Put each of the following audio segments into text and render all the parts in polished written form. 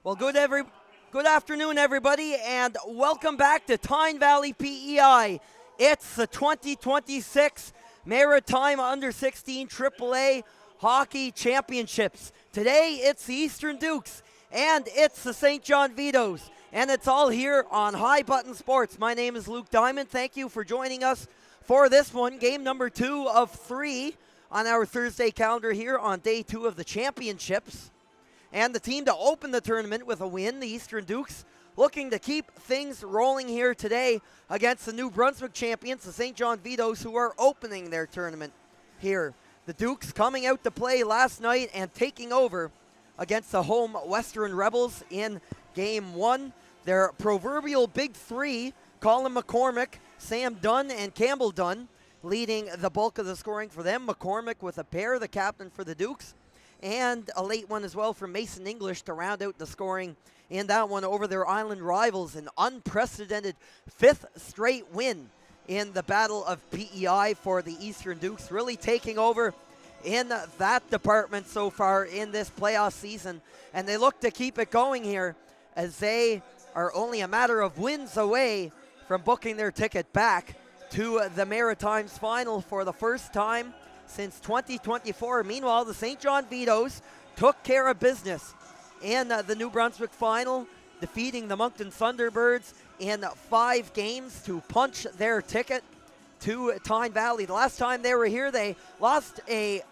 Well, good afternoon, everybody, and welcome back to Tyne Valley PEI. It's the 2026 Maritime Under-16 AAA Hockey Championships. Today, it's the Eastern Dukes, and it's the St. John Vitos, and it's all here on High Button Sports. My name is Luke Diamond. Thank you for joining us for this one, game number 2 of 3 on our Thursday calendar here on day 2 of the championships. And the team to open the tournament with a win, the Eastern Dukes, looking to keep things rolling here today against the New Brunswick champions, the St. John Vitos, who are opening their tournament here. The Dukes coming out to play last night and taking over against the home Western Rebels in Game 1. Their proverbial big three, Colin McCormack, Sam Dunn, and Campbell Dunn, leading the bulk of the scoring for them. McCormack with a pair, the captain for the Dukes, and a late one as well from Mason English to round out the scoring in that one over their island rivals. An unprecedented 5th straight win in the Battle of PEI for the Eastern Dukes, really taking over in that department so far in this playoff season. And they look to keep it going here as they are only a matter of wins away from booking their ticket back to the Maritimes final for the first time since 2024. Meanwhile, the St. John Vitos took care of business in the New Brunswick final, defeating the Moncton Thunderbirds in 5 games to punch their ticket to Tyne Valley. The last time they were here, they lost a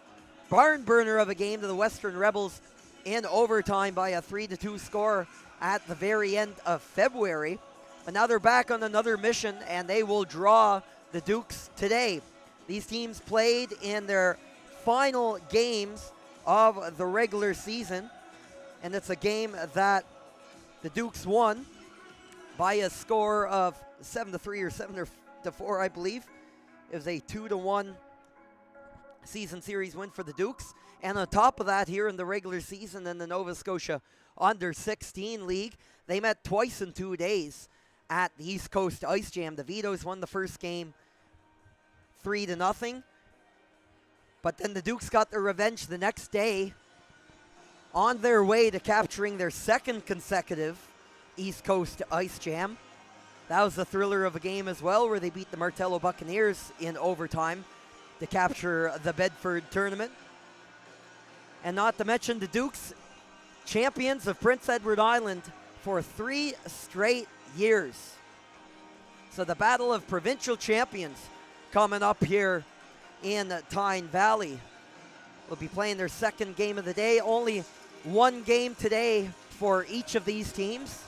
barn burner of a game to the Western Rebels in overtime by a 3-2 score at the very end of February. But now they're back on another mission, and they will draw the Dukes today. These teams played in their final games of the regular season, and it's a game that the Dukes won by a score of 7-3 or 7-4, I believe. It was a 2-1 season series win for the Dukes. And on top of that, here in the regular season in the Nova Scotia Under-16 League, they met twice in 2 days at the East Coast Ice Jam. The Vitos won the first game 3-0, but then the Dukes got their revenge the next day on their way to capturing their second consecutive East Coast Ice Jam. That was a thriller of a game as well, where they beat the Martello Buccaneers in overtime to capture the Bedford tournament. And not to mention the Dukes, champions of Prince Edward Island for 3 straight years. So the battle of provincial champions coming up here in Tyne Valley. Will be playing their second game of the day. Only one game today for each of these teams.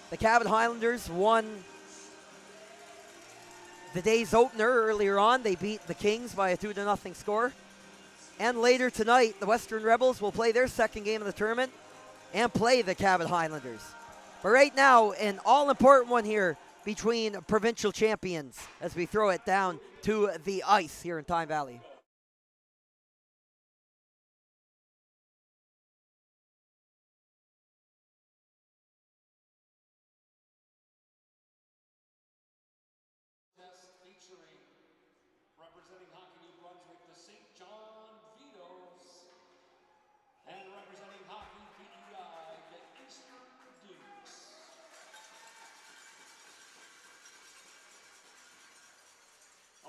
The Cabot Highlanders won the day's opener earlier on. They beat the Kings by a 2-0 score. And later tonight, the Western Rebels will play their second game of the tournament and play the Cabot Highlanders. But right now, an all-important one here between provincial champions as we throw it down to the ice here in Tyne Valley. Featuring representing Hockey New Brunswick, the St. John Vitos, and representing Hockey PEI, the Eastern Dukes.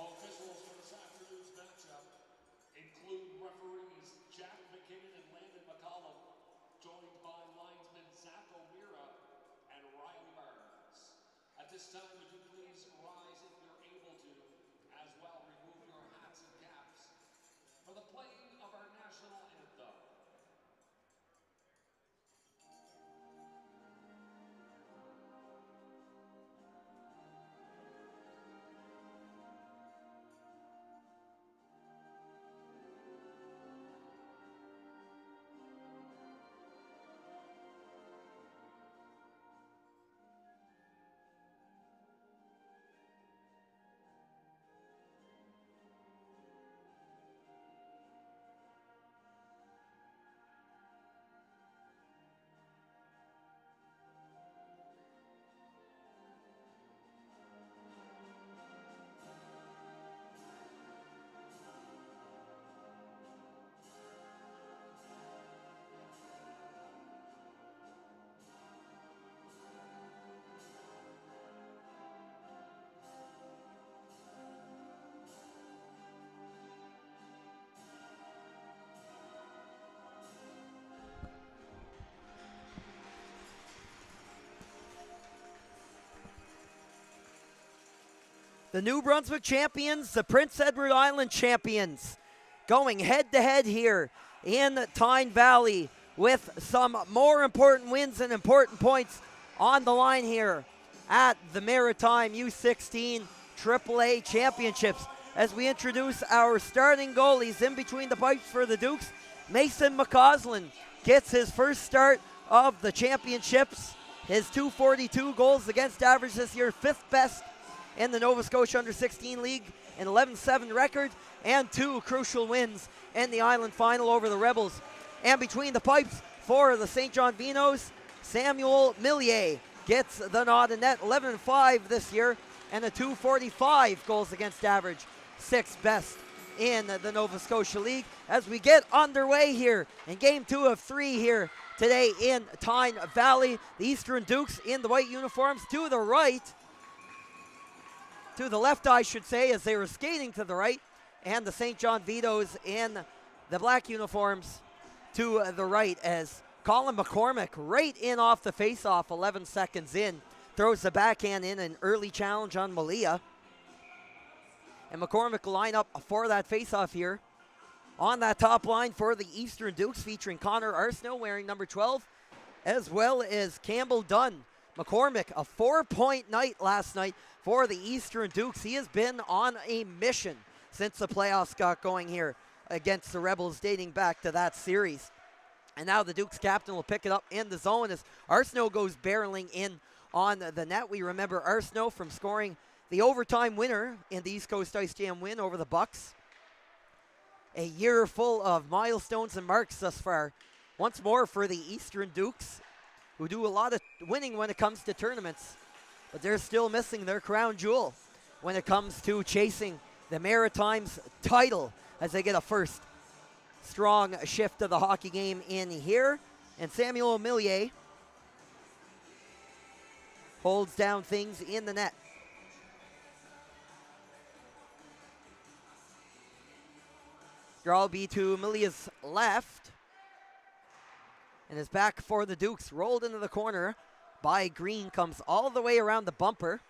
Officials for this afternoon's matchup include referees Jack McKinnon and Landon McCollum, joined by linesmen Zach O'Meara and Riley Barnes. At this time, would you please rise if you're able to, as well remove your hats and caps for the playing of our national anthem. The New Brunswick champions, the Prince Edward Island champions, going head-to-head here in Tyne Valley with some more important wins and important points on the line here at the Maritime U16 AAA Championships. As we introduce our starting goalies in between the pipes for the Dukes, Mason McCausland gets his first start of the championships. His .242 goals against average this year, 5th best in the Nova Scotia Under-16 League, an 11-7 record, and 2 crucial wins in the Island Final over the Rebels. And between the pipes for the St. John Vinos, Samuel Millier gets the nod in net, 11-5 this year, and a .245 goals against average, 6th best in the Nova Scotia League. As we get underway here in game 2 of 3 here today in Tyne Valley, the Eastern Dukes in the white uniforms to the right, to the left I should say, as they were skating to the right, and the St. John Vitos in the black uniforms to the right, as Colin McCormack right in off the faceoff, 11 seconds in, throws the backhand in, an early challenge on Malia. And McCormack will line up for that faceoff here. On that top line for the Eastern Dukes, featuring Connor Arsenault wearing number 12, as well as Campbell Dunn. McCormack, a 4-point night last night for the Eastern Dukes. He has been on a mission since the playoffs got going here against the Rebels, dating back to that series. And now the Dukes captain will pick it up in the zone as Arsenault goes barreling in on the net. We remember Arsenault from scoring the overtime winner in the East Coast Ice Jam win over the Bucks. A year full of milestones and marks thus far. Once more for the Eastern Dukes, who do a lot of winning when it comes to tournaments, but they're still missing their crown jewel when it comes to chasing the Maritimes title, as they get a first strong shift of the hockey game in here. And Samuel Millier holds down things in the net. Draw will be to Millier's left. And is back for the Dukes. Rolled into the corner by Green. Comes all the way around the bumper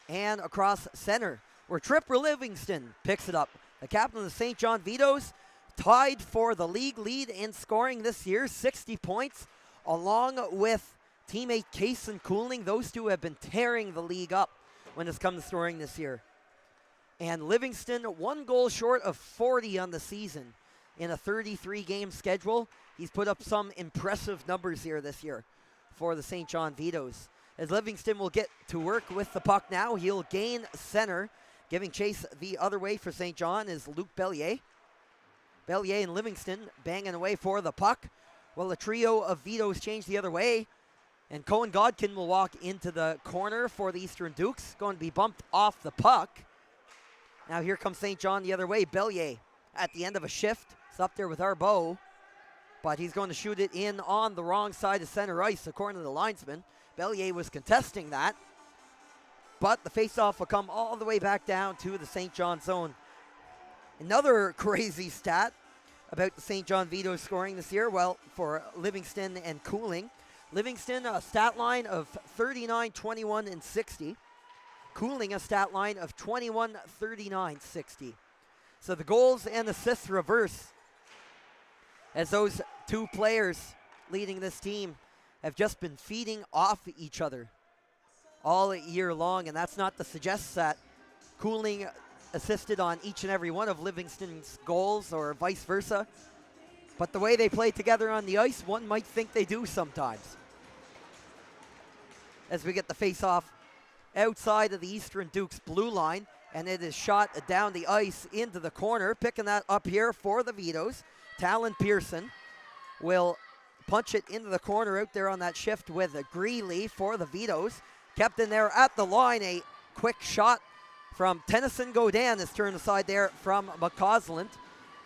and across center, where Tripper Livingston picks it up. The captain of the St. John Vitos, tied for the league lead in scoring this year, 60 points, along with teammate Kason Cooling. Those two have been tearing the league up when it's come to scoring this year. And Livingston, 1 goal short of 40 on the season in a 33-game schedule. He's put up some impressive numbers here this year for the St. John Vitos. As Livingston will get to work with the puck now, he'll gain center. Giving chase the other way for St. John is Luke Bellier. Bellier and Livingston banging away for the puck. Well, a trio of Vitos change the other way. And Cohen Godkin will walk into the corner for the Eastern Dukes. Going to be bumped off the puck. Now here comes St. John the other way. Bellier at the end of a shift. It's up there with Arbeau. But he's going to shoot it in on the wrong side of center ice, according to the linesman. Bellier was contesting that. But the faceoff will come all the way back down to the St. John zone. Another crazy stat about the St. John Vitos scoring this year, well, for Livingston and Cooling. Livingston, a stat line of 39, 21, and 60. Cooling, a stat line of 21, 39, 60. So the goals and assists reverse, as those two players leading this team have just been feeding off each other all year long. And that's not to suggest that Cooling assisted on each and every one of Livingston's goals or vice versa. But the way they play together on the ice, one might think they do sometimes. As we get the face-off outside of the Eastern Dukes blue line, and it is shot down the ice into the corner. Picking that up here for the Vitos, Talon Pearson will punch it into the corner out there on that shift with Greeley for the Vitos. Kept in there at the line, a quick shot from Tennyson Godin is turned aside there from McCausland.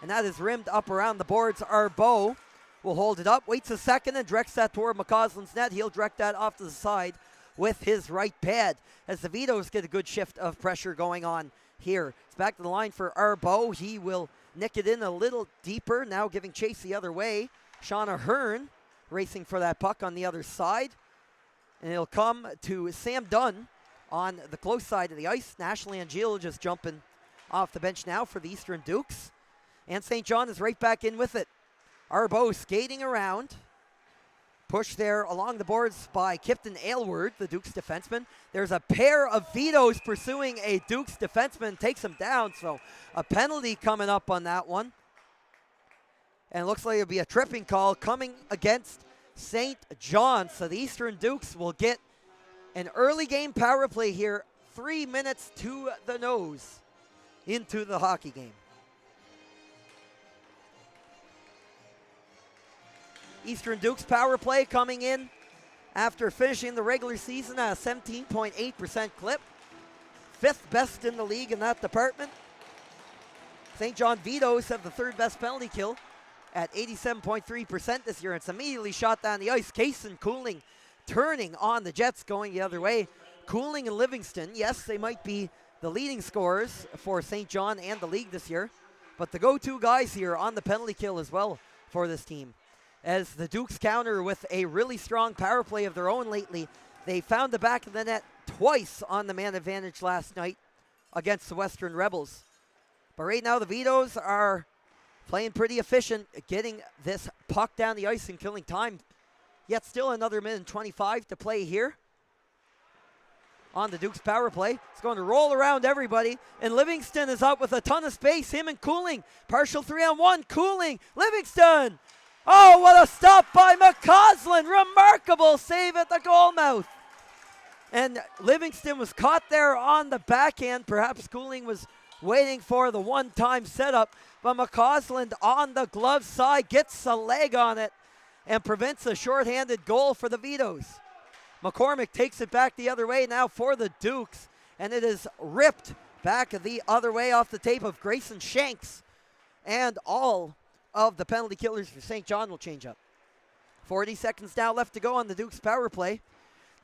And that is rimmed up around the boards. Arbeau will hold it up, waits a second, and directs that toward McCausland's net. He'll direct that off to the side with his right pad, as the Vitos get a good shift of pressure going on here. It's back to the line for Arbeau. He will nick it in a little deeper, now giving chase the other way. Sean Ahern racing for that puck on the other side. And it'll come to Sam Dunn on the close side of the ice. Nash Langiel just jumping off the bench now for the Eastern Dukes. And St. John is right back in with it. Arbo skating around. Pushed there along the boards by Kipton Aylward, the Dukes defenseman. There's a pair of Vitos pursuing a Dukes defenseman, takes him down, so a penalty coming up on that one. And it looks like it'll be a tripping call coming against St. John. So the Eastern Dukes will get an early game power play here, 3 minutes to the nose into the hockey game. Eastern Dukes power play coming in after finishing the regular season at a 17.8% clip. 5th best in the league in that department. St. John Vitos have the 3rd best penalty kill at 87.3% this year. It's immediately shot down the ice. Kaysen Cooling turning on the Jets, going the other way. Cooling and Livingston, yes, they might be the leading scorers for St. John and the league this year, but the go-to guys here on the penalty kill as well for this team. As the Dukes counter with a really strong power play of their own lately. They found the back of the net twice on the man advantage last night against the Western Rebels. But right now the Vitos are playing pretty efficient, getting this puck down the ice and killing time. Yet still another minute and 25 to play here on the Dukes power play. It's going to roll around everybody, and Livingston is up with a ton of space. Him and Cooling, partial 3-on-1. Cooling, Livingston. Oh, what a stop by McCausland. Remarkable save at the goal mouth. And Livingston was caught there on the backhand. Perhaps Cooling was waiting for the one-time setup, but McCausland on the glove side gets a leg on it and prevents a shorthanded goal for the Vitos. McCormack takes it back the other way now for the Dukes, and it is ripped back the other way off the tape of Grayson Shanks, and all of the penalty killers for St. John will change up. 40 seconds now left to go on the Dukes power play.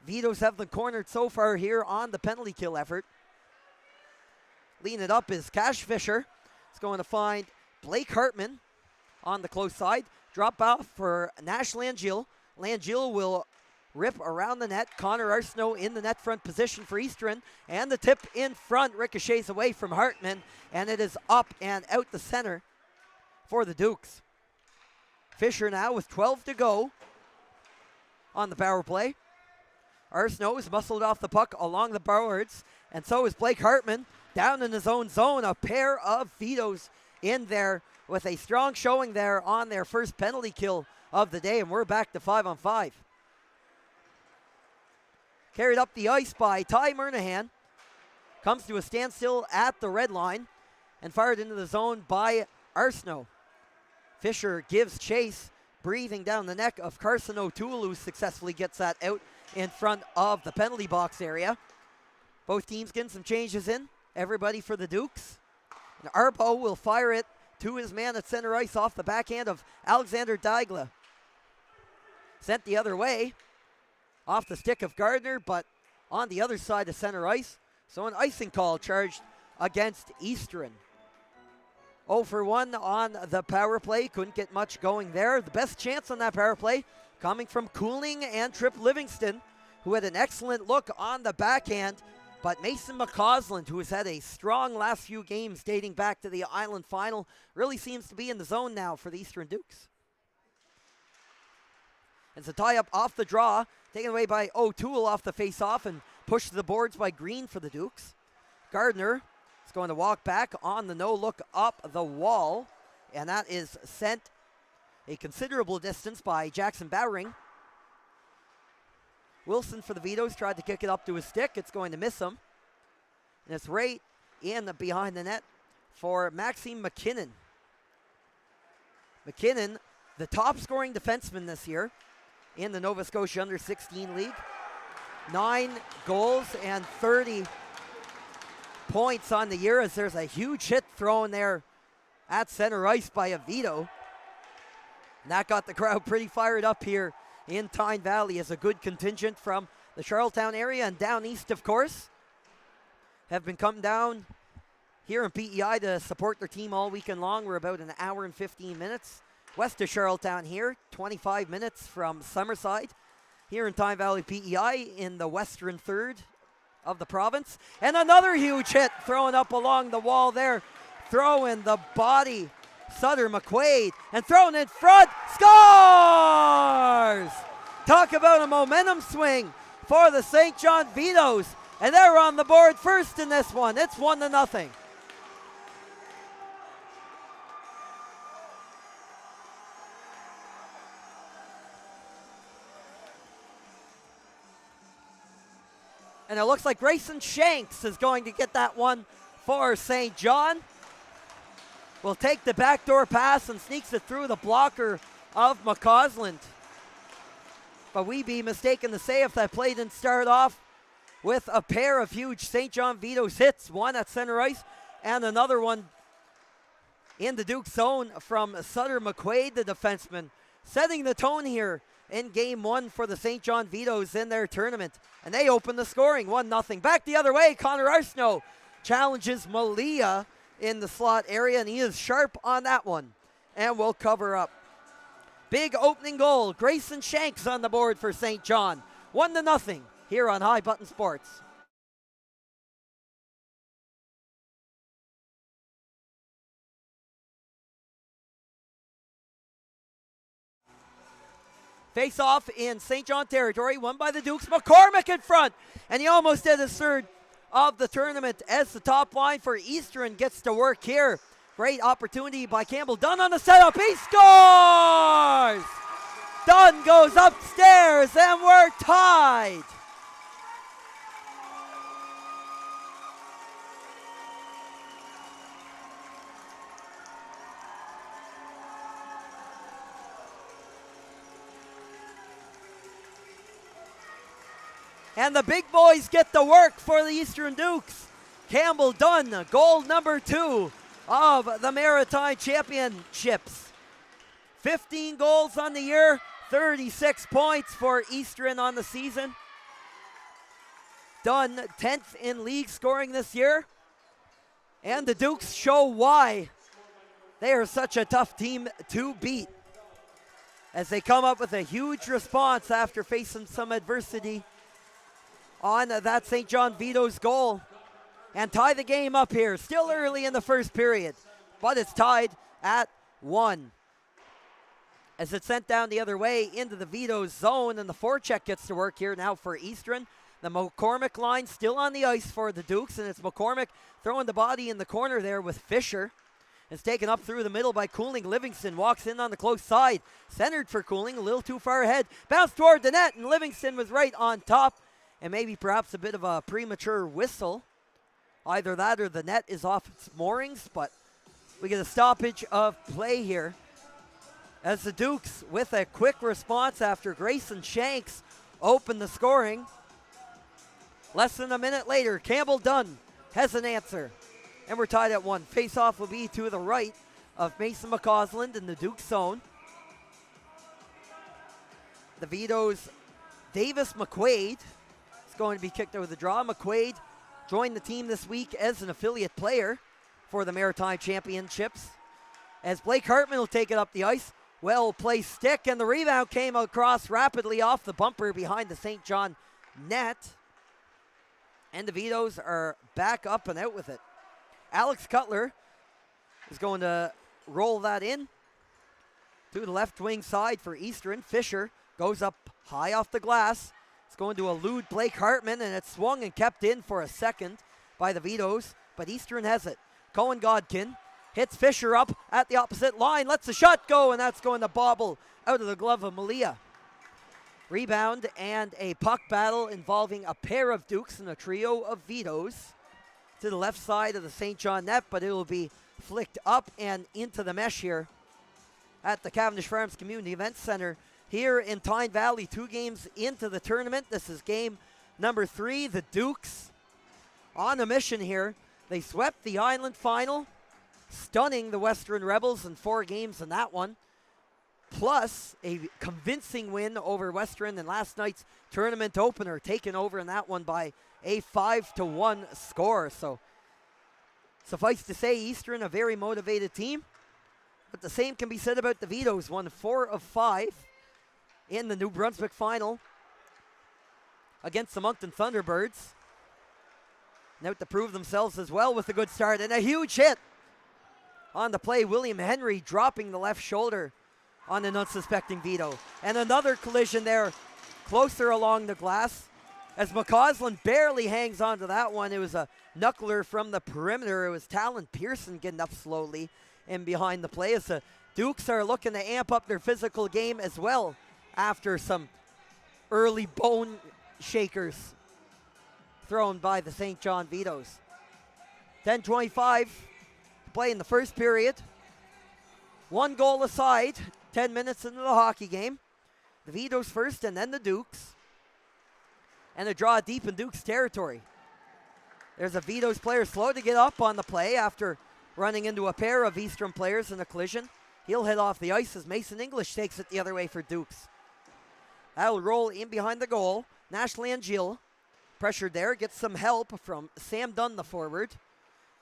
Vitos have them cornered so far here on the penalty kill effort. Leading it up is Cash Fisher. He's going to find Blake Hartman on the close side. Drop off for Nash Langiel. Langiel will rip around the net. Connor Arsenault in the net front position for Eastern. And the tip in front ricochets away from Hartman. And it is up and out the center for the Dukes. Fisher now with 12 to go on the power play. Arsenault is muscled off the puck along the boards, and so is Blake Hartman down in his own zone. A pair of Vitos in there with a strong showing there on their first penalty kill of the day, and we're back to 5-on-5. Carried up the ice by Ty Murnahan. Comes to a standstill at the red line and fired into the zone by Arsenault. Fisher gives chase, breathing down the neck of Carson O'Toole, who successfully gets that out in front of the penalty box area. Both teams getting some changes in. Everybody for the Dukes. And Arbo will fire it to his man at center ice off the backhand of Alexander Daigla. Sent the other way, off the stick of Gardner, but on the other side of center ice. So an icing call charged against Eastern. 0 for 1 on the power play. Couldn't get much going there. The best chance on that power play coming from Cooling and Trip Livingston, who had an excellent look on the backhand. But Mason McCausland, who has had a strong last few games dating back to the Island Final, really seems to be in the zone now for the Eastern Dukes. It's a tie-up off the draw, taken away by O'Toole off the face-off and pushed to the boards by Green for the Dukes. Gardner is going to walk back on the no-look up the wall, and that is sent a considerable distance by Jackson Bowring. Wilson for the Vitos tried to kick it up to his stick. It's going to miss him. And it's right in behind the net for Maxime McKinnon. McKinnon, the top scoring defenseman this year in the Nova Scotia Under-16 League. 9 goals and 30 points on the year, as there's a huge hit thrown there at center ice by a Vito. And that got the crowd pretty fired up here in Tyne Valley, as a good contingent from the Charlottetown area and down east, of course, have been coming down here in PEI to support their team all weekend long. We're about an hour and 15 minutes west of Charlottetown here, 25 minutes from Summerside, here in Tyne Valley PEI in the western third of the province. And another huge hit thrown up along the wall there. Throwing the body, Sutter McQuaid, and thrown in front, scores! Talk about a momentum swing for the St. John Vitos. And they're on the board first in this one. It's 1-0. And it looks like Grayson Shanks is going to get that one for St. John. Will take the backdoor pass and sneaks it through the blocker of McCausland. But we be mistaken to say if that play didn't start off with a pair of huge St. John Vitos hits, one at center ice and another one in the Duke zone from Sutter McQuaid, the defenseman, setting the tone here in game one for the St. John Vitos in their tournament. And they open the scoring, 1-0. Back the other way, Connor Arsenault challenges Malia in the slot area, and he is sharp on that one and will cover up. Big opening goal, Grayson Shanks on the board for St. John. 1-0 here on High Button Sports. Face off in St. John territory, won by the Dukes. McCormack in front, and he almost did his third of the tournament as the top line for Eastern gets to work here. Great opportunity by Campbell Dunn on the setup. He scores! Dunn goes upstairs, and we're tied. And the big boys get to work for the Eastern Dukes. Campbell Dunn, goal number 2 of the Maritime Championships. 15 goals on the year, 36 points for Eastern on the season. Dunn 10th in league scoring this year. And the Dukes show why they are such a tough team to beat, as they come up with a huge response after facing some adversity on that St. John Vitos goal and tie the game up here. Still early in the first period, but it's tied at 1. As it's sent down the other way into the Vitos zone, and the forecheck gets to work here now for Eastern. The McCormack line still on the ice for the Dukes, and it's McCormack throwing the body in the corner there with Fisher. It's taken up through the middle by Cooling. Livingston walks in on the close side. Centered for Cooling, a little too far ahead. Bounced toward the net, and Livingston was right on top. And maybe perhaps a bit of a premature whistle. Either that or the net is off its moorings, but we get a stoppage of play here as the Dukes, with a quick response after Grayson Shanks opened the scoring. Less than a minute later, Campbell Dunn has an answer, and we're tied at 1. Face-off will be to the right of Mason McCausland in the Duke zone. The Vitos' Davis McQuaid going to be kicked out of the draw. McQuaid joined the team this week as an affiliate player for the Maritime Championships. As Blake Hartman will take it up the ice. Well-placed stick, and the rebound came across rapidly off the bumper behind the St. John net. And the Vitos are back up and out with it. Alex Cutler is going to roll that in to the left wing side for Eastern. Fisher goes up high off the glass. It's going to elude Blake Hartman, and it's swung and kept in for a second by the Vitos, but Eastern has it. Cohen Godkin hits Fisher up at the opposite line, lets the shot go, and that's going to bobble out of the glove of Malia. Rebound and a puck battle involving a pair of Dukes and a trio of Vitos to the left side of the St. John net, but it will be flicked up and into the mesh here at the Cavendish Farms Community Events Center here in Tyne Valley. 2 games into the tournament. This is game number 3. The Dukes on a mission here. They swept the Island final, stunning the Western Rebels in 4 games in that one, plus a convincing win over Western in last night's tournament opener, taken over in that one by a 5-1 score. So suffice to say, Eastern a very motivated team, but the same can be said about the Vitos. Won 4 of 5 in the New Brunswick final against the Moncton Thunderbirds. And out to prove themselves as well with a good start. And a huge hit on the play. William Henry dropping the left shoulder on an unsuspecting Vito. And another collision there closer along the glass as McCausland barely hangs on to that one. It was a knuckler from the perimeter. It was Talon Pearson getting up slowly in behind the play as the Dukes are looking to amp up their physical game as well after some early bone shakers thrown by the St. John Vitos. 10:25 to play in the first period. 1 goal aside, 10 minutes into the hockey game. The Vitos first and then the Dukes. And a draw deep in Dukes territory. There's a Vitos player slow to get up on the play after running into a pair of Eastern players in a collision. He'll head off the ice as Mason English takes it the other way for Dukes. That'll roll in behind the goal. Nash Langill pressured there, gets some help from Sam Dunn, the forward.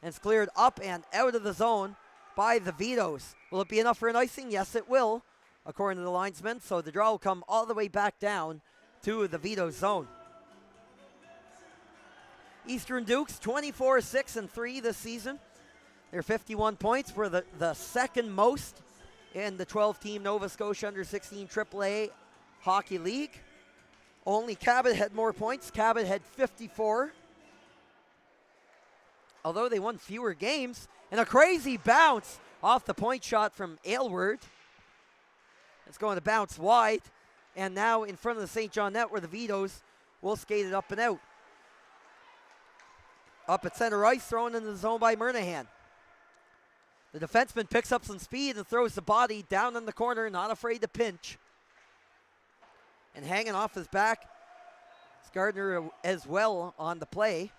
And it's cleared up and out of the zone by the Vitos. Will it be enough for an icing? Yes, it will, according to the linesman. So the draw will come all the way back down to the Vitos zone. Eastern Dukes, 24-6-3 this season. Their 51 points were the second most in the 12-team Nova Scotia Under-16 AAA Hockey League. Only Cabot had more points. Cabot had 54. Although they won fewer games. And a crazy bounce off the point shot from Aylward. It's going to bounce wide. And now in front of the St. John net where the Vitos will skate it up and out. Up at center ice, thrown into the zone by Murnahan. The defenseman picks up some speed and throws the body down in the corner, not afraid to pinch. And hanging off his back is Gardner as well on the play.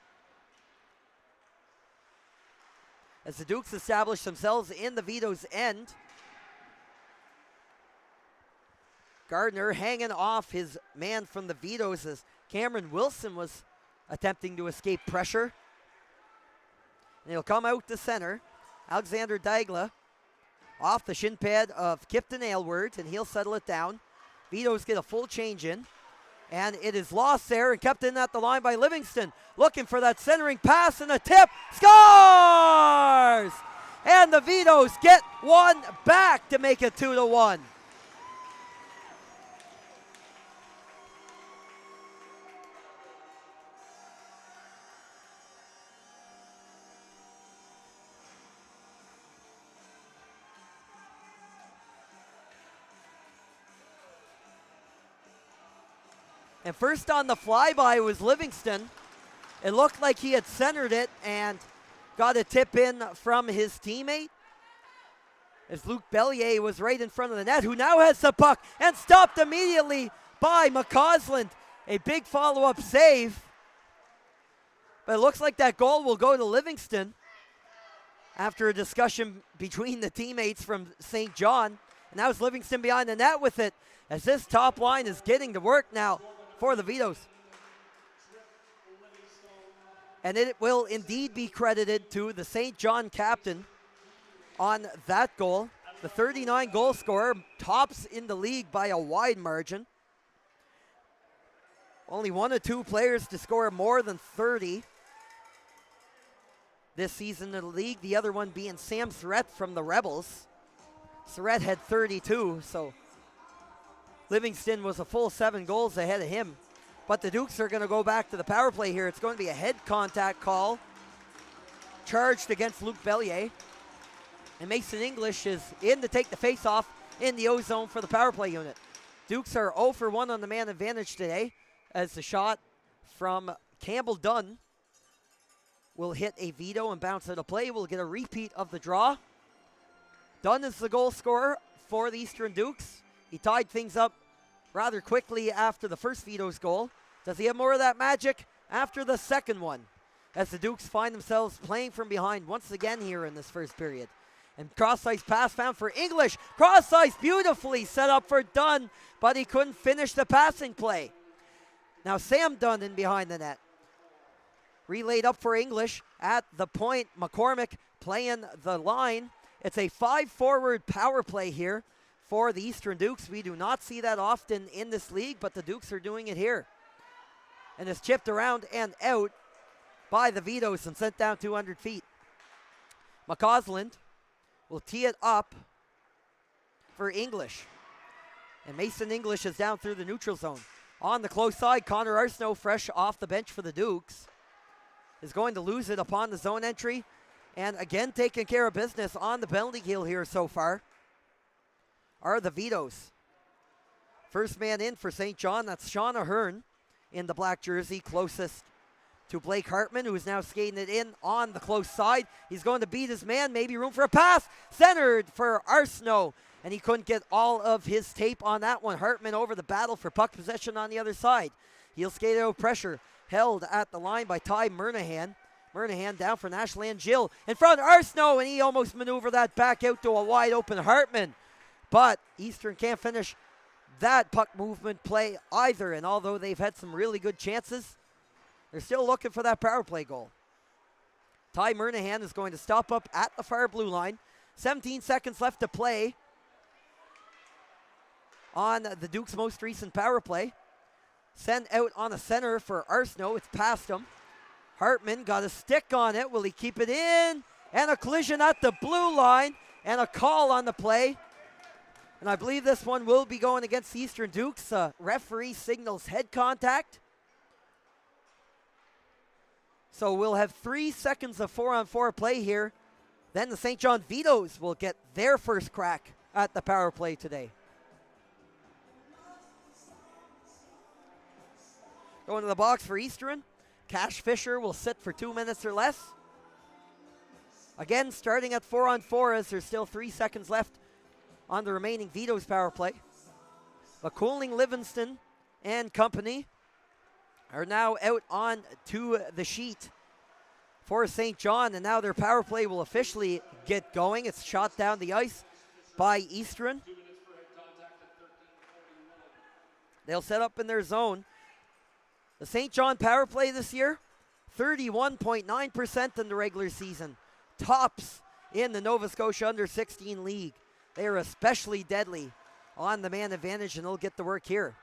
As the Dukes establish themselves in the Vitos' end. Gardner hanging off his man from the Vitos as Cameron Wilson was attempting to escape pressure. And he'll come out to center. Alexander Dagla off the shin pad of Kipton Aylward, and he'll settle it down. Vitos get a full change in, and it is lost there and kept in at the line by Livingston. Looking for that centering pass and a tip. Scores! And the Vitos get one back to make it 2-1. And first on the flyby was Livingston. It looked like he had centered it and got a tip in from his teammate. As Luke Bellier was right in front of the net, who now has the puck and stopped immediately by McCausland. A big follow-up save. But it looks like that goal will go to Livingston after a discussion between the teammates from St. John. And now it's Livingston behind the net with it as this top line is getting to work now for the Vitos. And it will indeed be credited to the St. John captain on that goal. The 39 goal scorer, tops in the league by a wide margin. Only one of two players to score more than 30 this season in the league. The other one being Sam Surratt from the Rebels. Surratt had 32, so Livingston was a full 7 goals ahead of him. But the Dukes are going to go back to the power play here. It's going to be a head contact call charged against Luke Bellier. And Mason English is in to take the face-off in the O-zone for the power play unit. Dukes are 0 for 1 on the man advantage today as the shot from Campbell Dunn will hit a Vito and bounce out of play. We'll get a repeat of the draw. Dunn is the goal scorer for the Eastern Dukes. He tied things up rather quickly after the first Vitos goal. Does he have more of that magic after the second one? As the Dukes find themselves playing from behind once again here in this first period. And cross-ice pass found for English. Cross-ice beautifully set up for Dunn, but he couldn't finish the passing play. Now Sam Dunn in behind the net. Relayed up for English at the point. McCormack playing the line. It's a 5-forward power play here for the Eastern Dukes. We do not see that often in this league, but the Dukes are doing it here. And it's chipped around and out by the Vitos and sent down 200 feet. McCausland will tee it up for English. And Mason English is down through the neutral zone. On the close side, Connor Arsenault, fresh off the bench for the Dukes, is going to lose it upon the zone entry. And again, taking care of business on the penalty kill here so far are the Vitos. First man in for St. John, that's Sean Ahern in the black jersey, closest to Blake Hartman, who is now skating it in on the close side. He's going to beat his man, maybe room for a pass. Centered for Arsenault, and he couldn't get all of his tape on that one. Hartman over the battle for puck possession on the other side. He'll skate out of pressure, held at the line by Ty Murnahan. Murnahan down for Nash Langill. In front of Arsenault, and he almost maneuvered that back out to a wide open Hartman. But Eastern can't finish that puck movement play either, and although they've had some really good chances, they're still looking for that power play goal. Ty Murnahan is going to stop up at the far blue line. 17 seconds left to play on the Duke's most recent power play. Sent out on a center for Arsenault. It's past him. Hartman got a stick on it. Will he keep it in? And a collision at the blue line and a call on the play. And I believe this one will be going against the Eastern Dukes. Referee signals head contact. So we'll have 3 seconds of 4-on-4 play here. Then the St. John Vitos will get their first crack at the power play today. Going to the box for Eastern. Cash Fisher will sit for 2 minutes or less. Again, starting at 4-on-4 as there's still 3 seconds left on the remaining Vitos power play. But Cooling, Livingston, and company are now out on to the sheet for St. John, and now their power play will officially get going. It's shot down the ice by Eastern. They'll set up in their zone. The St. John power play this year, 31.9% in the regular season. Tops in the Nova Scotia Under-16 League. They are especially deadly on the man advantage, and they'll get the work here.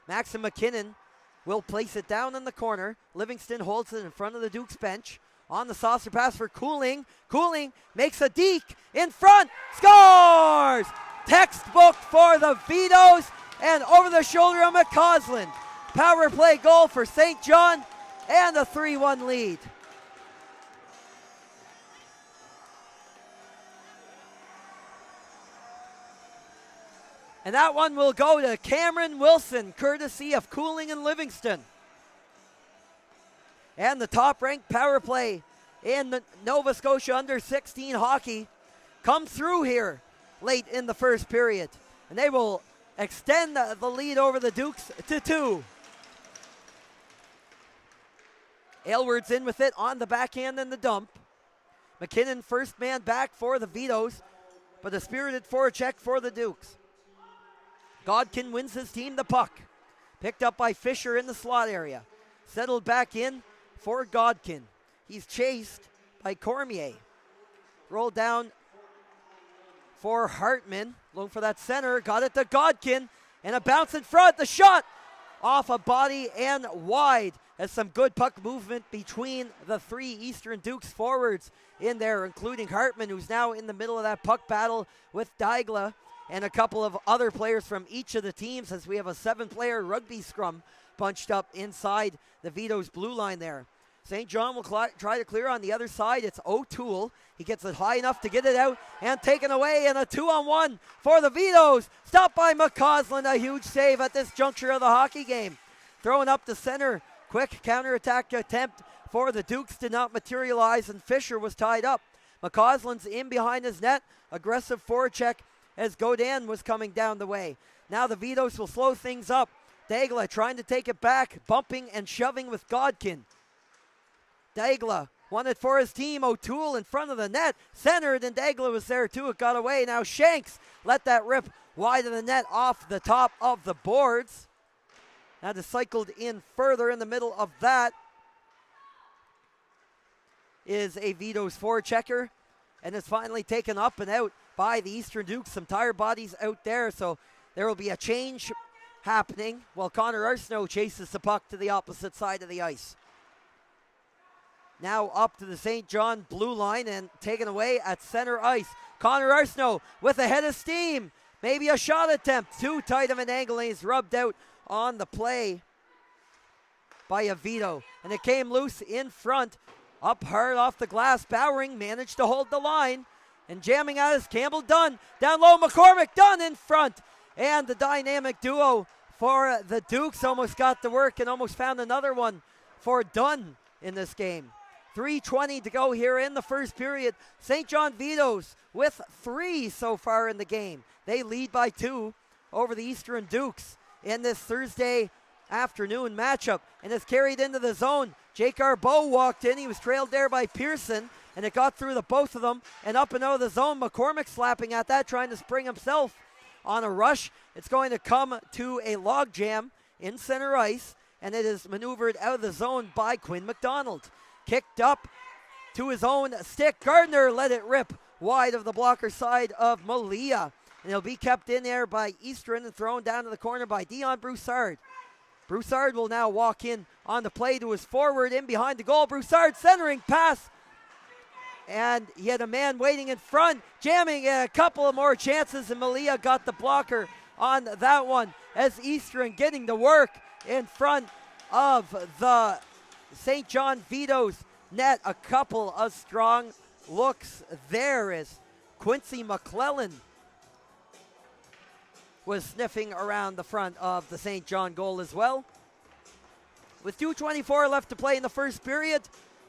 Maxim McKinnon will place it down in the corner. Livingston holds it in front of the Duke's bench. On the saucer pass for Cooling. Cooling makes a deke in front. Scores! Textbook for the Vitos, and over the shoulder of McCausland. Power play goal for St. John, and a 3-1 lead. And that one will go to Cameron Wilson, courtesy of Cooling and Livingston. And the top-ranked power play in the Nova Scotia Under-16 hockey comes through here late in the first period. And they will extend the lead over the Dukes to 2. Aylward's in with it on the backhand and the dump. McKinnon first man back for the Vitos, but a spirited forecheck for the Dukes. Godkin wins his team the puck. Picked up by Fisher in the slot area. Settled back in for Godkin. He's chased by Cormier. Rolled down for Hartman. Looking for that center. Got it to Godkin. And a bounce in front. The shot off a body and wide. As some good puck movement between the 3 Eastern Dukes forwards in there, including Hartman, who's now in the middle of that puck battle with Daigla, and a couple of other players from each of the teams, as we have a 7-player rugby scrum bunched up inside the Vitos blue line there. St. John will try to clear on the other side. It's O'Toole. He gets it high enough to get it out and taken away, and a 2-on-1 for the Vitos. Stopped by McCausland, a huge save at this juncture of the hockey game. Throwing up the center, quick counterattack attempt for the Dukes did not materialize, and Fisher was tied up. McCausland's in behind his net. Aggressive forecheck as Godin was coming down the way. Now the Vitos will slow things up. Daigla trying to take it back, bumping and shoving with Godkin. Daigla won it for his team. O'Toole in front of the net, centered, and Daigla was there too. It got away. Now Shanks let that rip wide of the net off the top of the boards. Now to cycled in further in the middle of that is a Vitos forechecker, and it's finally taken up and out by the Eastern Dukes. Some tired bodies out there, so there will be a change happening while Connor Arsenault chases the puck to the opposite side of the ice. now up to the St. John blue line and taken away at center ice. Connor Arsenault with a head of steam. Maybe a shot attempt. Too tight of an angle, and he's rubbed out on the play by a Vito. And it came loose in front. Up hard off the glass. Bowering managed to hold the line. And jamming out is Campbell Dunn. Down low, McCormack. Dunn in front. And the dynamic duo for the Dukes almost got to work and almost found another one for Dunn in this game. 3:20 to go here in the first period. St. John Vitos with 3 so far in the game. They lead by 2 over the Eastern Dukes in this Thursday afternoon matchup, and it's carried into the zone. Jake Arbeau walked in. He was trailed there by Pearson, and it got through the both of them and up and out of the zone. McCormack slapping at that, trying to spring himself on a rush. It's going to come to a log jam in center ice, and it is maneuvered out of the zone by Quinn McDonald. Kicked up to his own stick. Gardner let it rip wide of the blocker side of Malia. And it'll be kept in there by Eastern and thrown down to the corner by Dion Broussard. Broussard will now walk in on the play to his forward in behind the goal. Broussard centering pass. And he had a man waiting in front, jamming a couple of more chances, and Malia got the blocker on that one as Eastern getting to work in front of the St. John Vitos net. A couple of strong looks there as Quincy McClellan was sniffing around the front of the St. John goal as well. With 2:24 left to play in the first period,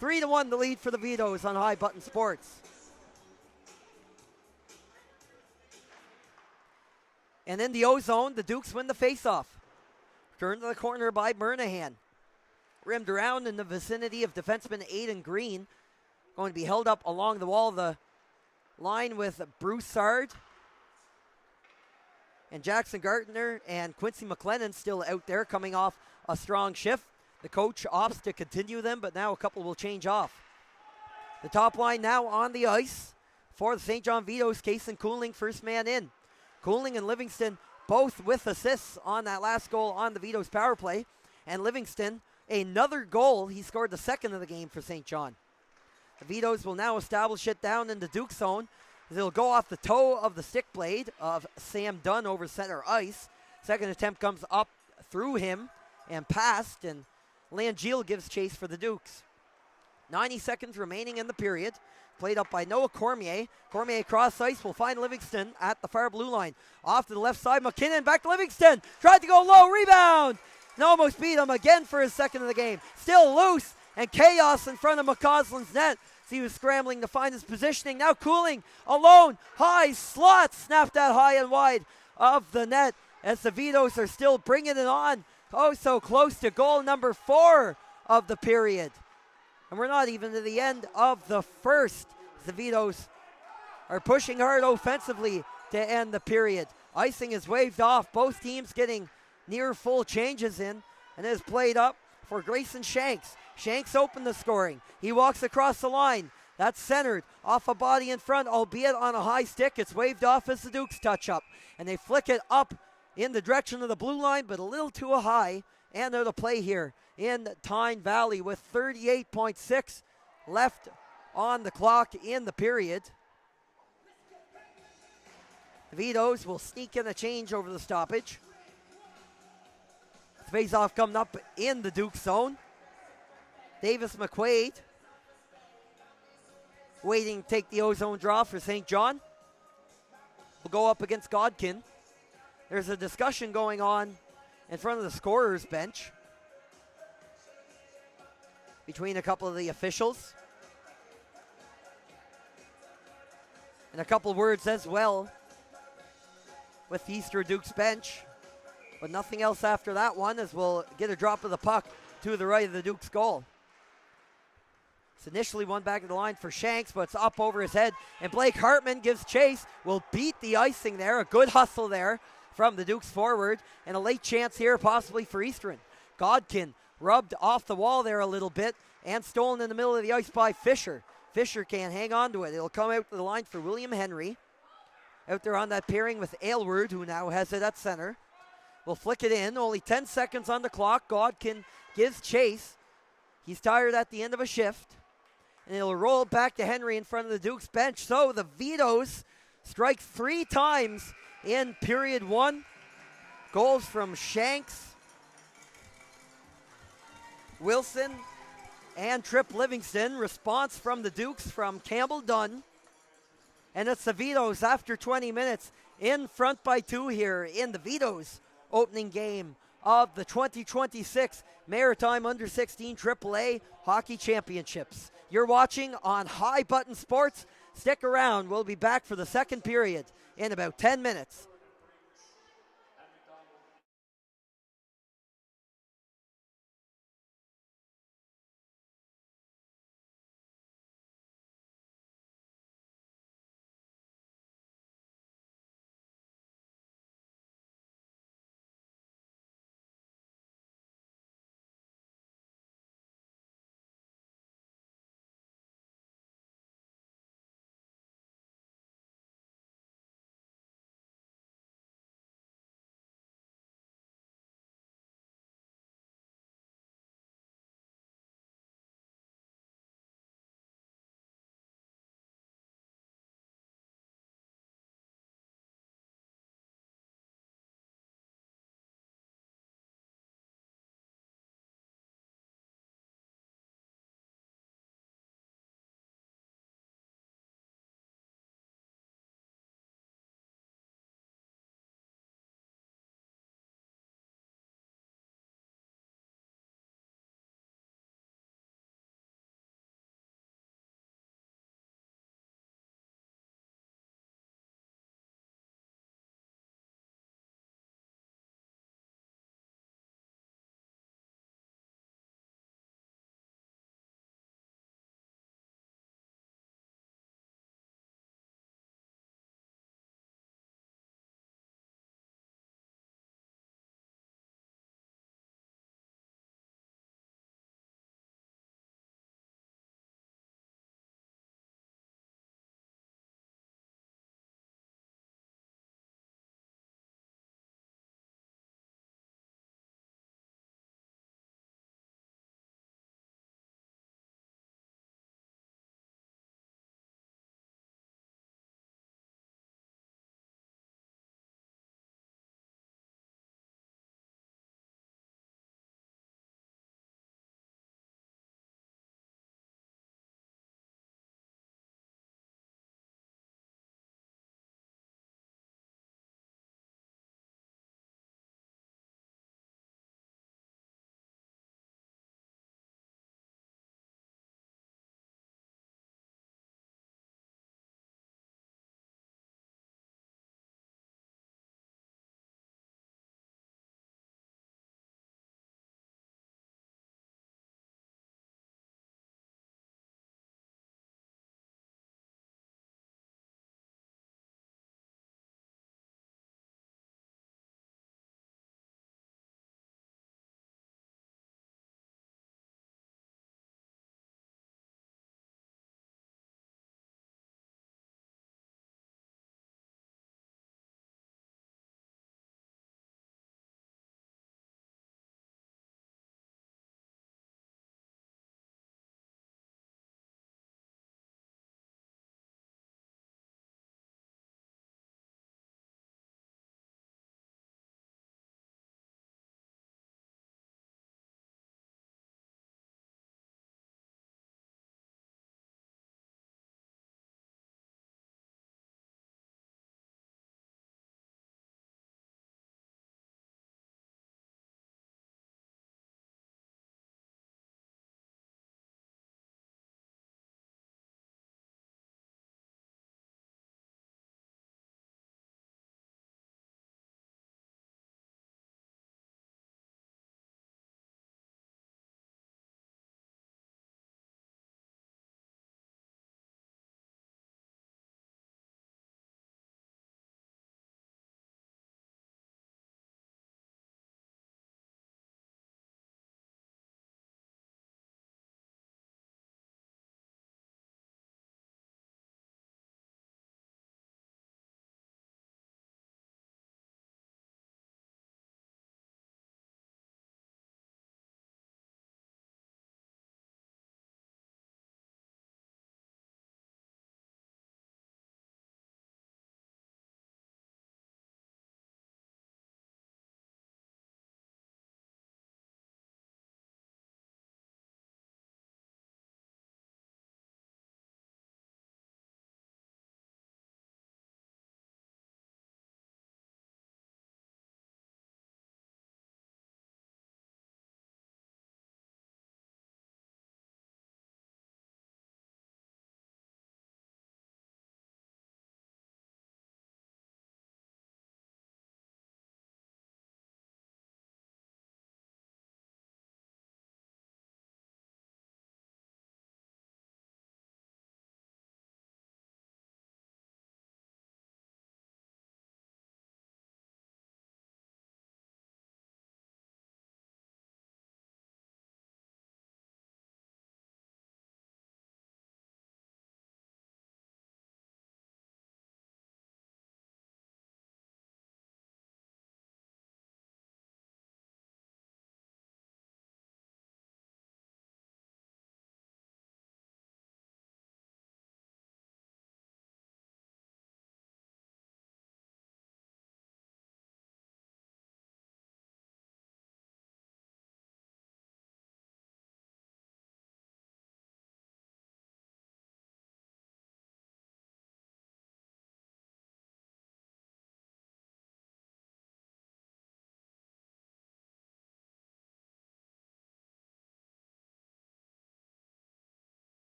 3-1 the lead for the Vitos on High Button Sports. And in the O-zone, the Dukes win the faceoff. Turned to the corner by Bernahan. Rimmed around in the vicinity of defenseman Aiden Green. Going to be held up along the wall of the line with Broussard. And Jackson Gardner and Quincy McLennan still out there coming off a strong shift. The coach opts to continue them, but now a couple will change off. The top line now on the ice for the St. John Vitos. Kason Cooling, first man in. Cooling and Livingston both with assists on that last goal on the Vitos power play. And Livingston, another goal. He scored the second of the game for St. John. The Vitos will now establish it down in the Duke zone. They'll go off the toe of the stick blade of Sam Dunn over center ice. Second attempt comes up through him and passed, and Langeal gives chase for the Dukes. 90 seconds remaining in the period. Played up by Noah Cormier. Cormier cross ice will find Livingston at the far blue line. Off to the left side, McKinnon back to Livingston. Tried to go low, rebound. And almost beat him again for his second of the game. Still loose, and chaos in front of McCausland's net. He was scrambling to find his positioning. Now Cooling alone. High slot. Snapped that high and wide of the net as the Vitos are still bringing it on. Oh, so close to goal number 4 of the period. And we're not even to the end of the first. The Vitos are pushing hard offensively to end the period. Icing is waved off. Both teams getting near full changes in. And it is played up for Grayson Shanks. Shanks opened the scoring. He walks across the line. That's centered off a body in front, albeit on a high stick. It's waved off as the Dukes touch up. And they flick it up in the direction of the blue line, but a little too high. And they're to play here in Tyne Valley with 38.6 left on the clock in the period. The Vitos will sneak in a change over the stoppage. The face-off coming up in the Duke zone. Davis McQuaid waiting to take the O-zone draw for St. John. Will go up against Godkin. There's a discussion going on in front of the scorer's bench between a couple of the officials. And a couple words as well with the Easter Dukes bench. But nothing else after that one, as we'll get a drop of the puck to the right of the Dukes goal. It's initially one back of the line for Shanks, but it's up over his head. And Blake Hartman gives chase, will beat the icing there. A good hustle there from the Dukes forward. And a late chance here possibly for Eastern. Godkin rubbed off the wall there a little bit and stolen in the middle of the ice by Fisher. Fisher can't hang on to it. It'll come out to the line for William Henry. Out there on that pairing with Aylward, who now has it at center. Will flick it in. Only 10 seconds on the clock. Godkin gives chase. He's tired at the end of a shift. And it'll roll back to Henry in front of the Duke's bench. So the Vitos strike 3 times in period 1. Goals from Shanks, Wilson, and Tripp Livingston. Response from the Dukes from Campbell Dunn. And it's the Vitos after 20 minutes in front by 2 here in the Vitos opening game of the 2026 Maritime Under-16 AAA Hockey Championships. You're watching on High Button Sports. Stick around. We'll be back for the second period in about 10 minutes.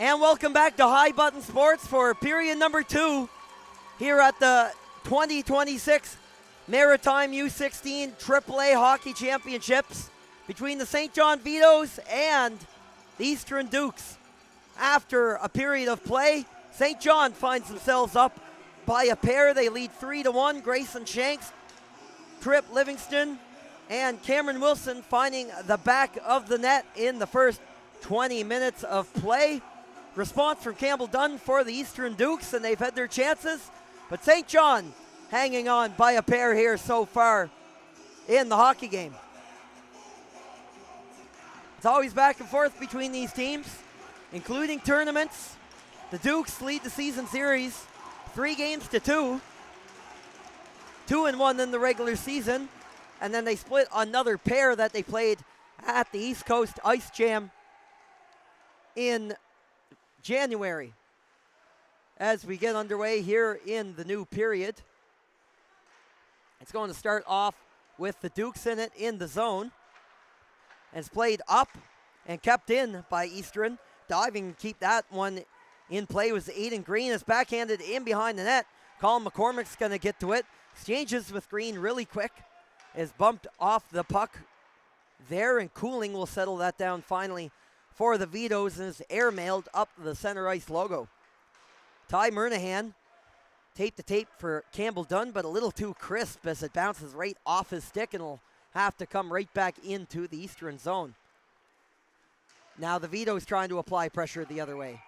And welcome back to High Button Sports for period number 2 here at the 2026 Maritime U16 AAA Hockey Championships between the St. John Vitos and the Eastern Dukes. After a period of play, St. John finds themselves up by a pair. They lead 3-1. Grayson Shanks, Trip Livingston, and Cameron Wilson finding the back of the net in the first 20 minutes of play. Response from Campbell Dunn for the Eastern Dukes, and they've had their chances. But St. John hanging on by a pair here so far in the hockey game. It's always back and forth between these teams, including tournaments. The Dukes lead the season series 3-2, 2-1 in the regular season, and then they split another pair that they played at the East Coast Ice Jam in January. As we get underway here in the new period, it's going to start off with the Dukes in it in the zone. And it's played up and kept in by Eastern. Diving to keep that one in play was Aiden Green. It's backhanded in behind the net. Colin McCormack's going to get to it. Exchanges with Green really quick. Is bumped off the puck there, and Cooling will settle that down finally for the Vitos, and is airmailed up the center ice logo. Ty Murnahan, tape to tape for Campbell Dunn, but a little too crisp as it bounces right off his stick, and will have to come right back into the Eastern zone. Now the Vitos trying to apply pressure the other way.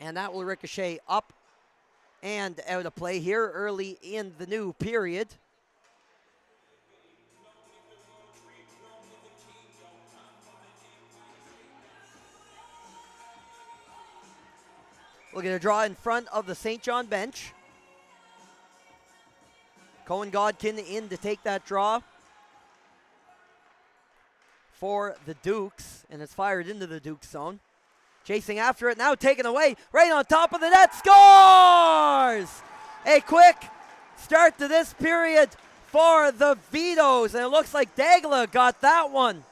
And that will ricochet up and out of play here early in the new period. We'll get a draw in front of the St. John bench. Cohen Godkin in to take that draw for the Dukes, and it's fired into the Dukes zone. Chasing after it, now taken away, right on top of the net, scores! A quick start to this period for the Vitos, and it looks like Dagla got that one,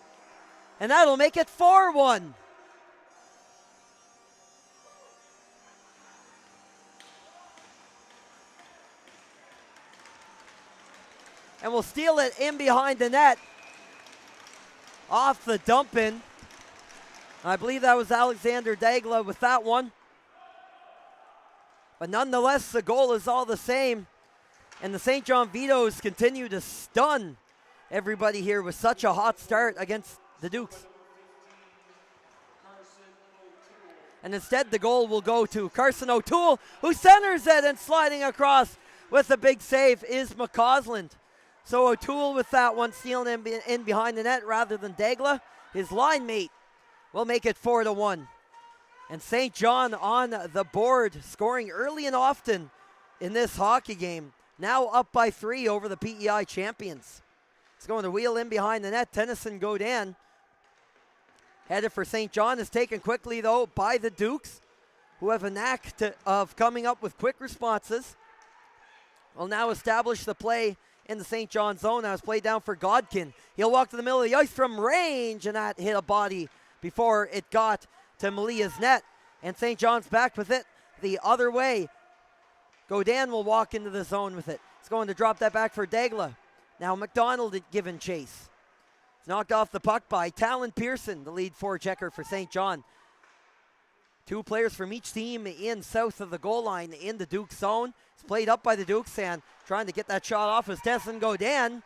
and that'll make it 4-1. And we'll steal it in behind the net off the dump in. I believe that was Alexander Dagla with that one. But nonetheless, the goal is all the same. And the St. John Vitos continue to stun everybody here with such a hot start against the Dukes. And instead, the goal will go to Carson O'Toole, who centers it, and sliding across with a big save is McCausland. So O'Toole with that one, stealing in behind the net rather than Dagla. His line mate will make it 4-1. And St. John on the board, scoring early and often in this hockey game. Now up by 3 over the PEI champions. It's going to wheel in behind the net. Tennyson Godin headed for St. John, is taken quickly though by the Dukes, who have a knack of coming up with quick responses. Will now establish the play in the St. John zone. Now it's played down for Godkin. He'll walk to the middle of the ice from range, and that hit a body before it got to Malia's net. And St. John's back with it the other way. Godin will walk into the zone with it. It's going to drop that back for Dagla. Now McDonald given chase. It's knocked off the puck by Talon Pearson, the lead forechecker for St. John. 2 players from each team in south of the goal line in the Duke zone. It's played up by the Dukes, and trying to get that shot off is Tennyson Godin,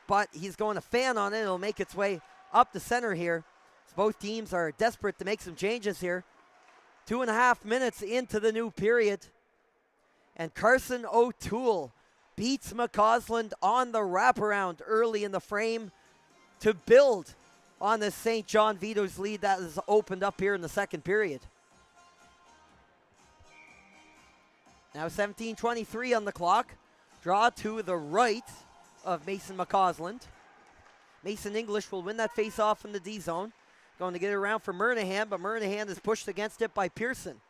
but he's going to fan on it. It'll make its way up the center here. So both teams are desperate to make some changes here. 2.5 minutes into the new period. And Carson O'Toole beats McCausland on the wraparound early in the frame to build on the St. John Vitos lead that is opened up here in the second period. Now 17:23 on the clock. Draw to the right of Mason McCausland. Mason English will win that face-off in the D zone. Going to get it around for Murnahan, but Murnahan is pushed against it by Pearson.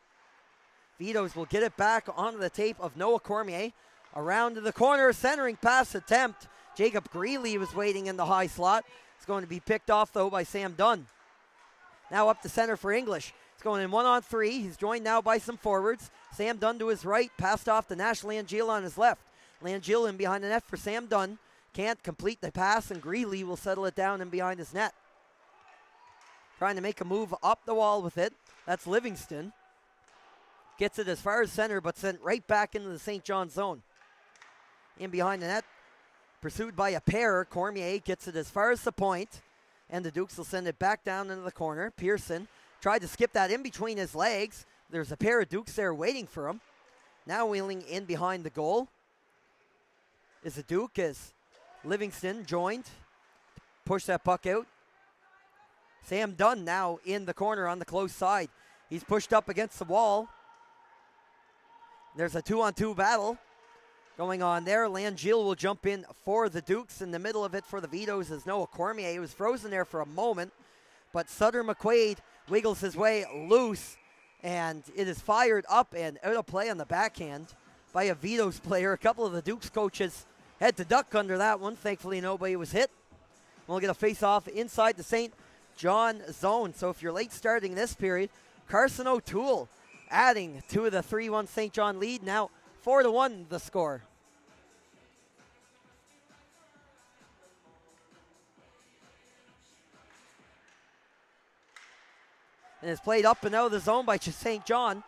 Vitos will get it back onto the tape of Noah Cormier. Around to the corner, centering pass attempt. Jacob Greeley was waiting in the high slot. It's going to be picked off, though, by Sam Dunn. Now up the center for English. He's going in 1-on-3. He's joined now by some forwards. Sam Dunn to his right, passed off to Nash Langill on his left. Langill in behind the net for Sam Dunn. Can't complete the pass, and Greeley will settle it down in behind his net. Trying to make a move up the wall with it. That's Livingston. Gets it as far as center, but sent right back into the St. John zone. In behind the net, pursued by a pair. Cormier gets it as far as the point, and the Dukes will send it back down into the corner. Pearson tried to skip that in between his legs. There's a pair of Dukes there waiting for him. Now wheeling in behind the goal is a Duke as Livingston joined. Push that puck out. Sam Dunn now in the corner on the close side. He's pushed up against the wall. There's a 2-on-2 battle going on there. Langill will jump in for the Dukes. In the middle of it for the Vitos is Noah Cormier. He was frozen there for a moment, but Sutter McQuaid wiggles his way loose, and it is fired up and out of play on the backhand by a Vitos player. A couple of the Dukes coaches had to duck under that one. Thankfully, nobody was hit. We'll get a face-off inside the St. John zone. So if you're late starting this period, Carson O'Toole adding to the 3-1 St. John lead. Now 4-1 the score. And it's played up and out of the zone by St. John.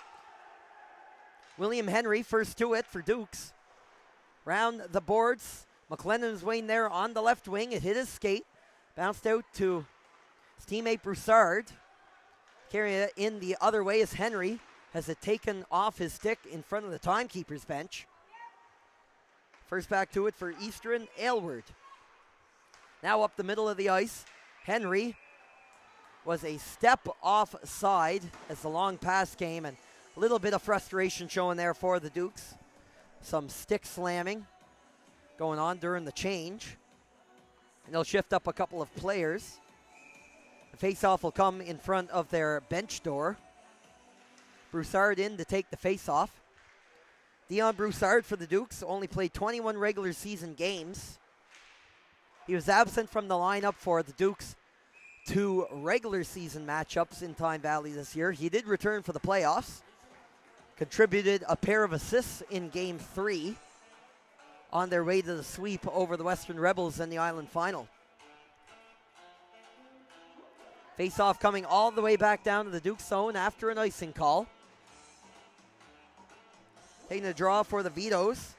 William Henry first to it for Dukes. Round the boards. McLennan is waiting there on the left wing. It hit his skate. Bounced out to his teammate Broussard. Carrying it in the other way is Henry. Has it taken off his stick in front of the timekeeper's bench. First back to it for Eastern Aylward. Now up the middle of the ice. Henry was a step offside as the long pass came, and a little bit of frustration showing there for the Dukes. Some stick slamming going on during the change. And they'll shift up a couple of players. The face-off will come in front of their bench door. Broussard in to take the face-off. Dion Broussard for the Dukes only played 21 regular season games. He was absent from the lineup for the Dukes' 2 regular season matchups in Tyne Valley this year. He did return for the playoffs. Contributed a pair of assists in Game 3 on their way to the sweep over the Western Rebels in the Island Final. Face-off coming all the way back down to the Duke zone after an icing call. Taking a draw for the Vitos.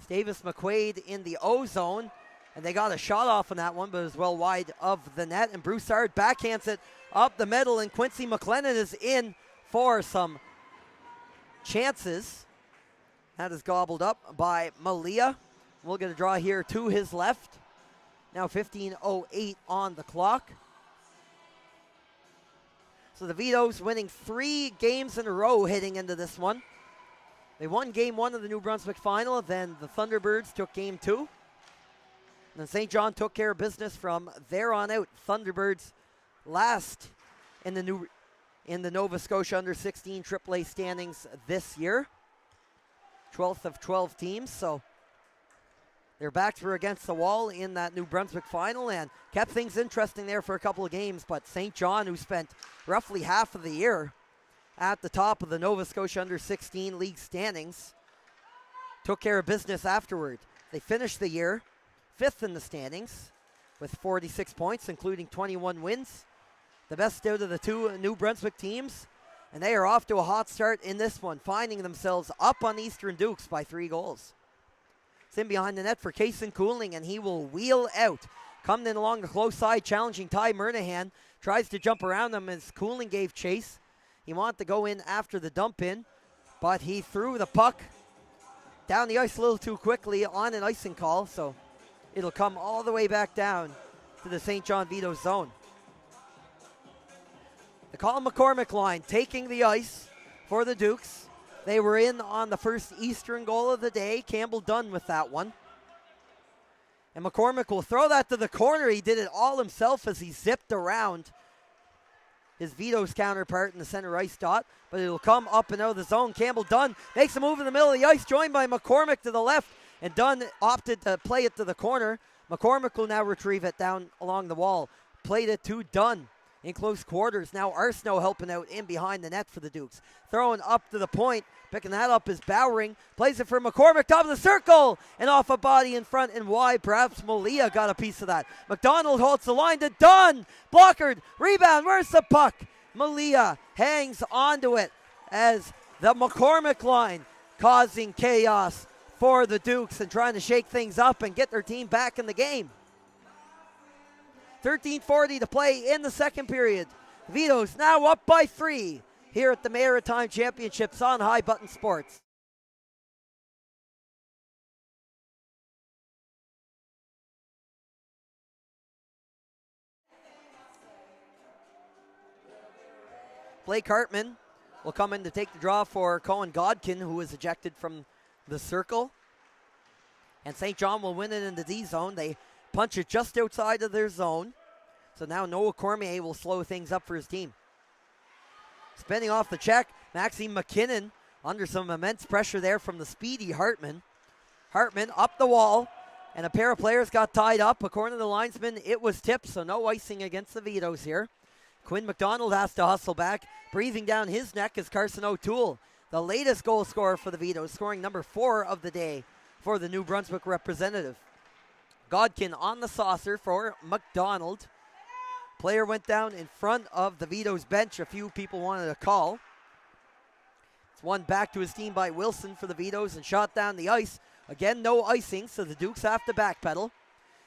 Davis McQuaid in the O zone. And they got a shot off on that one, but it was well wide of the net. And Broussard backhands it up the middle, and Quincy McLennan is in for some chances. That is gobbled up by Malia. We'll get a draw here to his left. Now 15:08 on the clock. So the Vitos winning 3 games in a row heading into this one. They won Game 1 of the New Brunswick Final. Then the Thunderbirds took Game 2. And then St. John took care of business from there on out. Thunderbirds last in the Nova Scotia Under-16 AAA standings this year. 12th of 12 teams. So their backs were against the wall in that New Brunswick Final and kept things interesting there for a couple of games. But St. John, who spent roughly half of the year at the top of the Nova Scotia Under-16 league standings, took care of business afterward. They finished the year 5th in the standings with 46 points, including 21 wins. The best out of the 2 New Brunswick teams. And they are off to a hot start in this one, finding themselves up on Eastern Dukes by 3 goals. It's in behind the net for Kaysen Cooling, and he will wheel out. Coming in along the close side, challenging Ty Murnahan. Tries to jump around him as Cooling gave chase. He wanted to go in after the dump in, but he threw the puck down the ice a little too quickly on an icing call, so it'll come all the way back down to the St. John Vitos zone. The Colin McCormack line taking the ice for the Dukes. They were in on the first Eastern goal of the day. Campbell Dunn with that one. And McCormack will throw that to the corner. He did it all himself as he zipped around his Vitos counterpart in the center ice dot. But it'll come up and out of the zone. Campbell Dunn makes a move in the middle of the ice, joined by McCormack to the left. And Dunn opted to play it to the corner. McCormack will now retrieve it down along the wall. Played it to Dunn. in close quarters. Now Arsenault helping out in behind the net for the Dukes. Throwing up to the point. Picking that up is Bowering. Plays it for McCormack, top of the circle. And off a body in front and wide. Perhaps Malia got a piece of that. McDonald holds the line to Dunn. Blockered. Rebound. Where's the puck? Malia hangs onto it as the McCormack line causing chaos for the Dukes and trying to shake things up and get their team back in the game. 13:40 to play in the second period. Vitos now up by 3 here at the Maritime Championships on High Button Sports. Blake Hartman will come in to take the draw for Cohen Godkin, who was ejected from the circle. And St. John will win it in the D zone. They punch it just outside of their zone. So now Noah Cormier will slow things up for his team. Spinning off the check, Maxime McKinnon under some immense pressure there from the speedy Hartman. Hartman up the wall, and a pair of players got tied up. According to the linesman, it was tipped, so no icing against the Vitos here. Quinn McDonald has to hustle back. Breathing down his neck is Carson O'Toole, the latest goal scorer for the Vitos, scoring number 4 of the day for the New Brunswick representative. Godkin on the saucer for McDonald. Player went down in front of the Vitos bench. A few people wanted a call. It's one back to his team by Wilson for the Vitos and shot down the ice. Again, no icing, so the Dukes have to backpedal.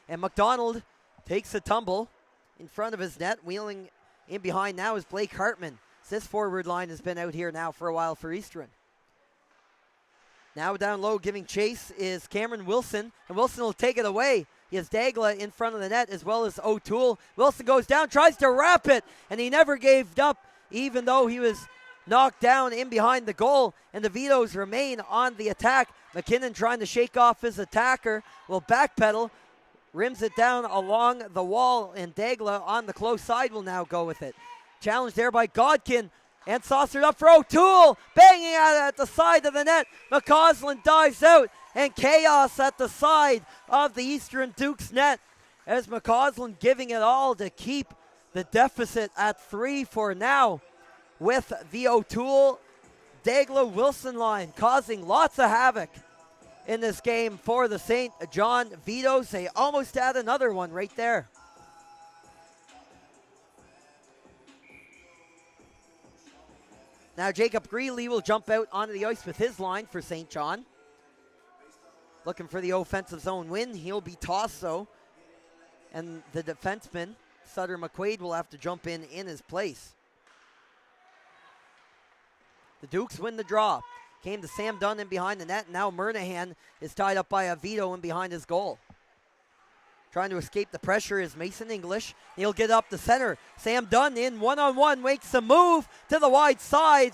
And McDonald takes a tumble in front of his net. Wheeling in behind now is Blake Hartman. This forward line has been out here now for a while for Eastern. Now down low giving chase is Cameron Wilson, and Wilson will take it away. He has Dagla in front of the net as well as O'Toole. Wilson goes down, tries to wrap it, and he never gave up even though he was knocked down in behind the goal, and the Vitos remain on the attack. McKinnon trying to shake off his attacker, will backpedal, rims it down along the wall, and Dagla on the close side will now go with it. Challenged there by Godkin, and saucered up for O'Toole, banging at it at the side of the net. McCausland dives out, and chaos at the side of the Eastern Dukes net as McCausland giving it all to keep the deficit at 3 for now, with the O'Toole Dagla Wilson line causing lots of havoc in this game for the St. John Vitos. They almost had another one right there. Now Jacob Greeley will jump out onto the ice with his line for St. John. Looking for the offensive zone win. He'll be tossed though. And the defenseman, Sutter McQuaid, will have to jump in his place. The Dukes win the draw. Came to Sam Dunn in behind the net. Now Murnahan is tied up by a Vito in behind his goal. Trying to escape the pressure is Mason English. He'll get up the center. Sam Dunn in one-on-one, makes a move to the wide side.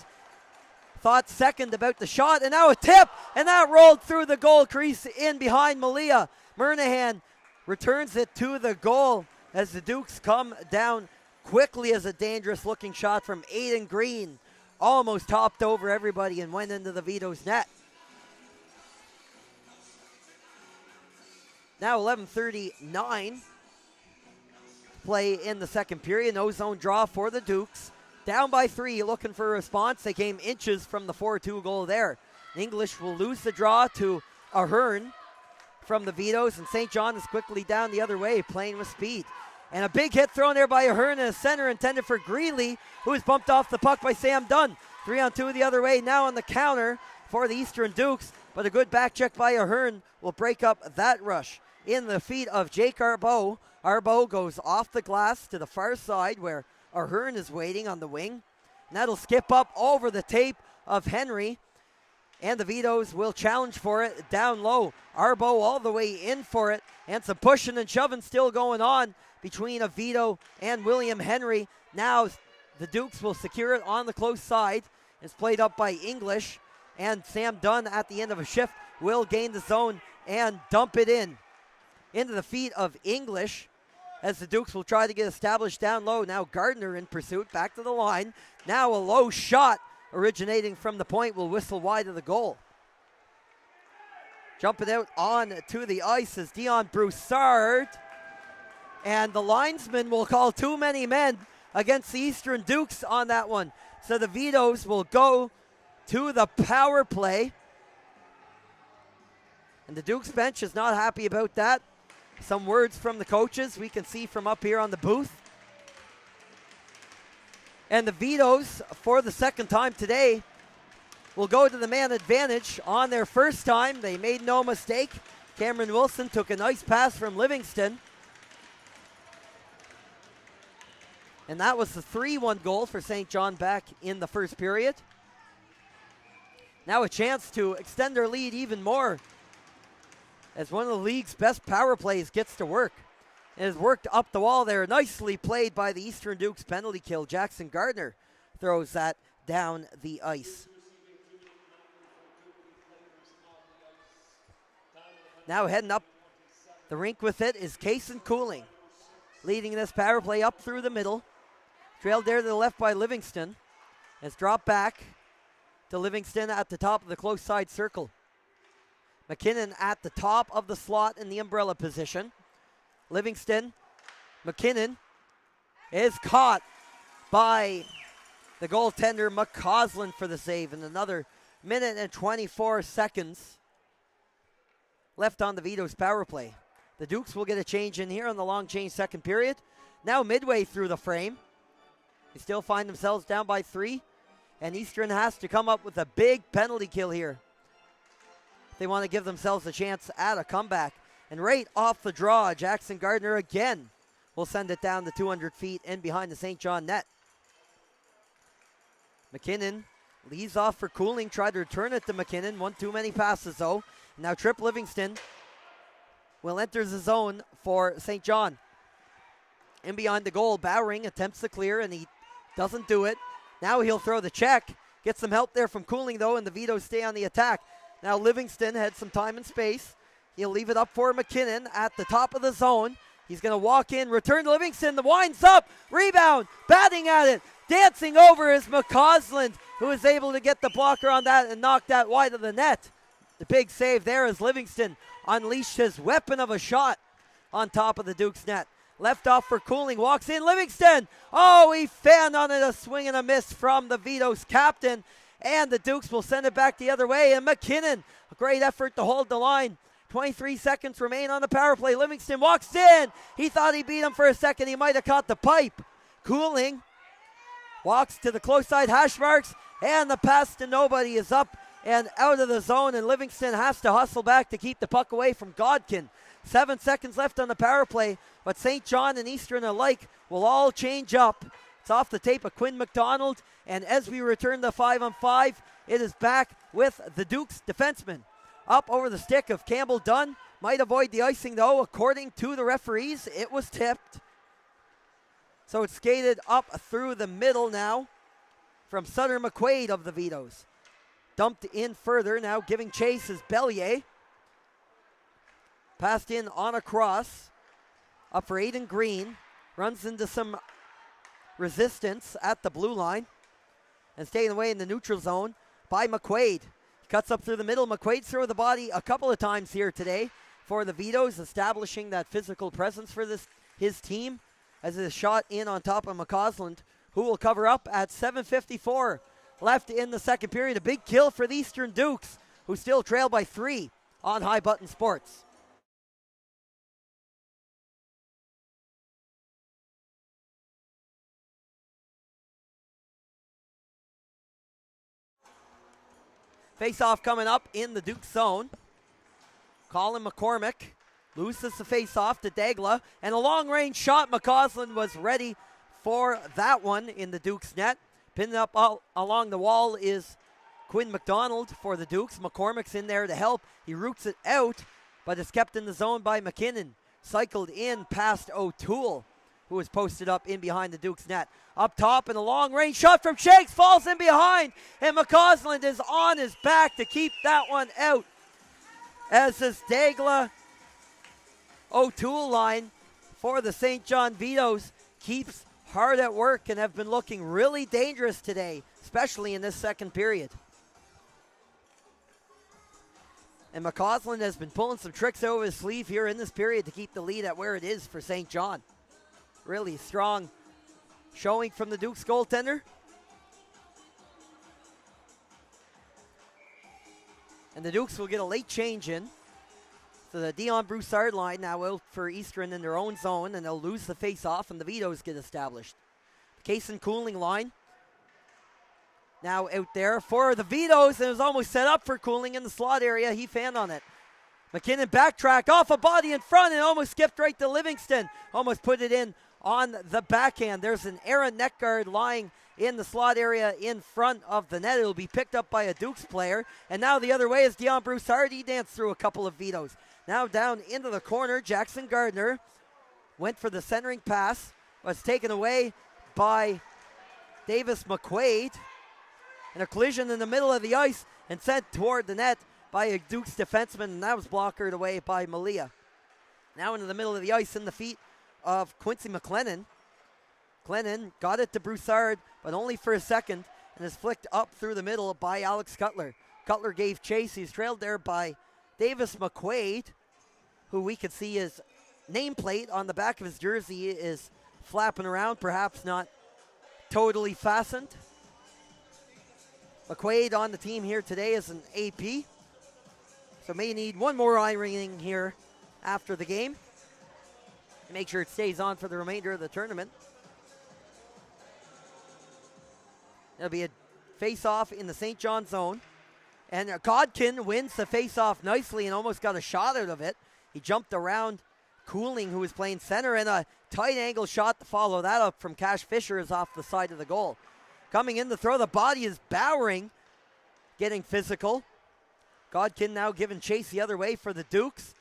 Thought second about the shot, and now a tip, and that rolled through the goal crease in behind Malia. Murnahan returns it to the goal as the Dukes come down quickly as a dangerous looking shot from Aiden Green. Almost topped over everybody and went into the Vitos net. Now 11:39 play in the second period. No zone draw for the Dukes. Down by 3, looking for a response. They came inches from the 4-2 goal there. English will lose the draw to Ahern from the Vitos, and St. John is quickly down the other way, playing with speed. And a big hit thrown there by Ahern in the center, intended for Greeley, who is bumped off the puck by Sam Dunn. 3-on-2 the other way, now on the counter for the Eastern Dukes, but a good back check by Ahern will break up that rush. In the feet of Jake Arbeau. Arbeau goes off the glass to the far side where Ahern is waiting on the wing. And that'll skip up over the tape of Henry. And the Vitos will challenge for it down low. Arbeau all the way in for it. And some pushing and shoving still going on between a Vito and William Henry. Now the Dukes will secure it on the close side. It's played up by English. And Sam Dunn at the end of a shift will gain the zone and dump it in. Into the feet of English as the Dukes will try to get established down low. Now Gardner in pursuit, back to the line. Now a low shot originating from the point will whistle wide of the goal. Jumping out on to the ice is Dion Broussard. And the linesman will call too many men against the Eastern Dukes on that one. So the Vitos will go to the power play. And the Dukes bench is not happy about that. Some words from the coaches we can see from up here on the booth. And the Vitos, for the second time today, will go to the man advantage. On their first time, they made no mistake. Cameron Wilson took a nice pass from Livingston. And that was the 3-1 goal for St. John back in the first period. Now a chance to extend their lead even more as one of the league's best power plays gets to work. It has worked up the wall there. Nicely played by the Eastern Dukes penalty kill. Jackson Gardner throws that down the ice. Now heading up the rink with it is Kaysen Cooling, leading this power play up through the middle. Trailed there to the left by Livingston. It's dropped back to Livingston at the top of the close side circle. McKinnon at the top of the slot in the umbrella position. Livingston, McKinnon is caught by the goaltender McCausland for the save. And another minute and 24 seconds left on the Vitos power play. The Dukes will get a change in here on the long change second period. Now midway through the frame. They still find themselves down by 3. And Eastern has to come up with a big penalty kill here. They want to give themselves a chance at a comeback. And right off the draw, Jackson Gardner again will send it down the 200 feet in behind the St. John net. McKinnon leads off for Cooling. Tried to return it to McKinnon. One too many passes though. Now Tripp Livingston will enter the zone for St. John. In behind the goal, Bowering attempts to clear and he doesn't do it. Now he'll throw the check. Gets some help there from Cooling though, and the Vitos stay on the attack. Now Livingston had some time and space. He'll leave it up for McKinnon at the top of the zone. He's going to walk in, return to Livingston. The winds up, rebound, batting at it. Dancing over is McCausland, who is able to get the blocker on that and knock that wide of the net. The big save there as Livingston unleashed his weapon of a shot on top of the Dukes net. Left off for Cooling, walks in, Livingston. Oh, he fanned on it, a swing and a miss from the Vitos captain. And the Dukes will send it back the other way. And McKinnon, a great effort to hold the line. 23 seconds remain on the power play. Livingston walks in. He thought he beat him for a second. He might have caught the pipe. Cooling walks to the close side hash marks. And the pass to nobody is up and out of the zone. And Livingston has to hustle back to keep the puck away from Godkin. 7 seconds left on the power play. But St. John and Eastern alike will all change up. It's off the tape of Quinn McDonald. And as we return to 5-on-5, it is back with the Dukes defenseman. Up over the stick of Campbell Dunn. Might avoid the icing though. According to the referees, it was tipped. So it's skated up through the middle now from Sutter McQuaid of the Vitos. Dumped in further now, giving chase is Bellier. Passed in on a cross. Up for Aiden Green. Runs into some resistance at the blue line. And staying away in the neutral zone by McQuaid. Cuts up through the middle. McQuaid's through the body a couple of times here today for the Vitos, establishing that physical presence for his team as it is shot in on top of McCausland, who will cover up at 7:54 left in the second period. A big kill for the Eastern Dukes, who still trail by 3 on High Button Sports. Face-off coming up in the Duke zone. Colin McCormack loses the face-off to Dagla. And a long-range shot. McCausland was ready for that one in the Duke's net. Pinned up along the wall is Quinn McDonald for the Dukes. McCormack's in there to help. He roots it out, but is kept in the zone by McKinnon. Cycled in past O'Toole, who is posted up in behind the Duke's net. Up top and a long-range shot from Shakes, falls in behind, and McCausland is on his back to keep that one out. As this Dagla O'Toole line for the St. John Vitos keeps hard at work and have been looking really dangerous today, especially in this second period. And McCausland has been pulling some tricks over his sleeve here in this period to keep the lead at where it is for St. John. Really strong showing from the Dukes goaltender. And the Dukes will get a late change in. So the Dion Broussard line now out for Eastern in their own zone, and they'll lose the face-off, and the Vitos get established. The Case and Cooling line now out there for the Vitos, and it was almost set up for Cooling in the slot area. He fanned on it. McKinnon backtracked off a body in front and almost skipped right to Livingston. Almost put it in on the backhand. There's an Aaron Neckguard lying in the slot area in front of the net. It'll be picked up by a Dukes player. And now the other way is Dion Broussard. He danced through a couple of Vitos. Now down into the corner, Jackson Gardner went for the centering pass. Was taken away by Davis McQuaid. And a collision in the middle of the ice and sent toward the net by a Dukes defenseman, and that was blockered away by Malia. Now into the middle of the ice in the feet of Quincy McLennan. McLennan got it to Broussard, but only for a second, and is flicked up through the middle by Alex Cutler. Cutler gave chase. He's trailed there by Davis McQuaid, who we could see his nameplate on the back of his jersey is flapping around, perhaps not totally fastened. McQuaid on the team here today is an AP. So may need one more eye-ringing here after the game. Make sure it stays on for the remainder of the tournament. It'll be a face-off in the St. John zone. And Godkin wins the face-off nicely and almost got a shot out of it. He jumped around Cooling, who was playing center, and a tight angle shot to follow that up from Cash Fisher is off the side of the goal. Coming in to throw the body is Bowering, getting physical. Godkin now giving chase the other way for the Dukes.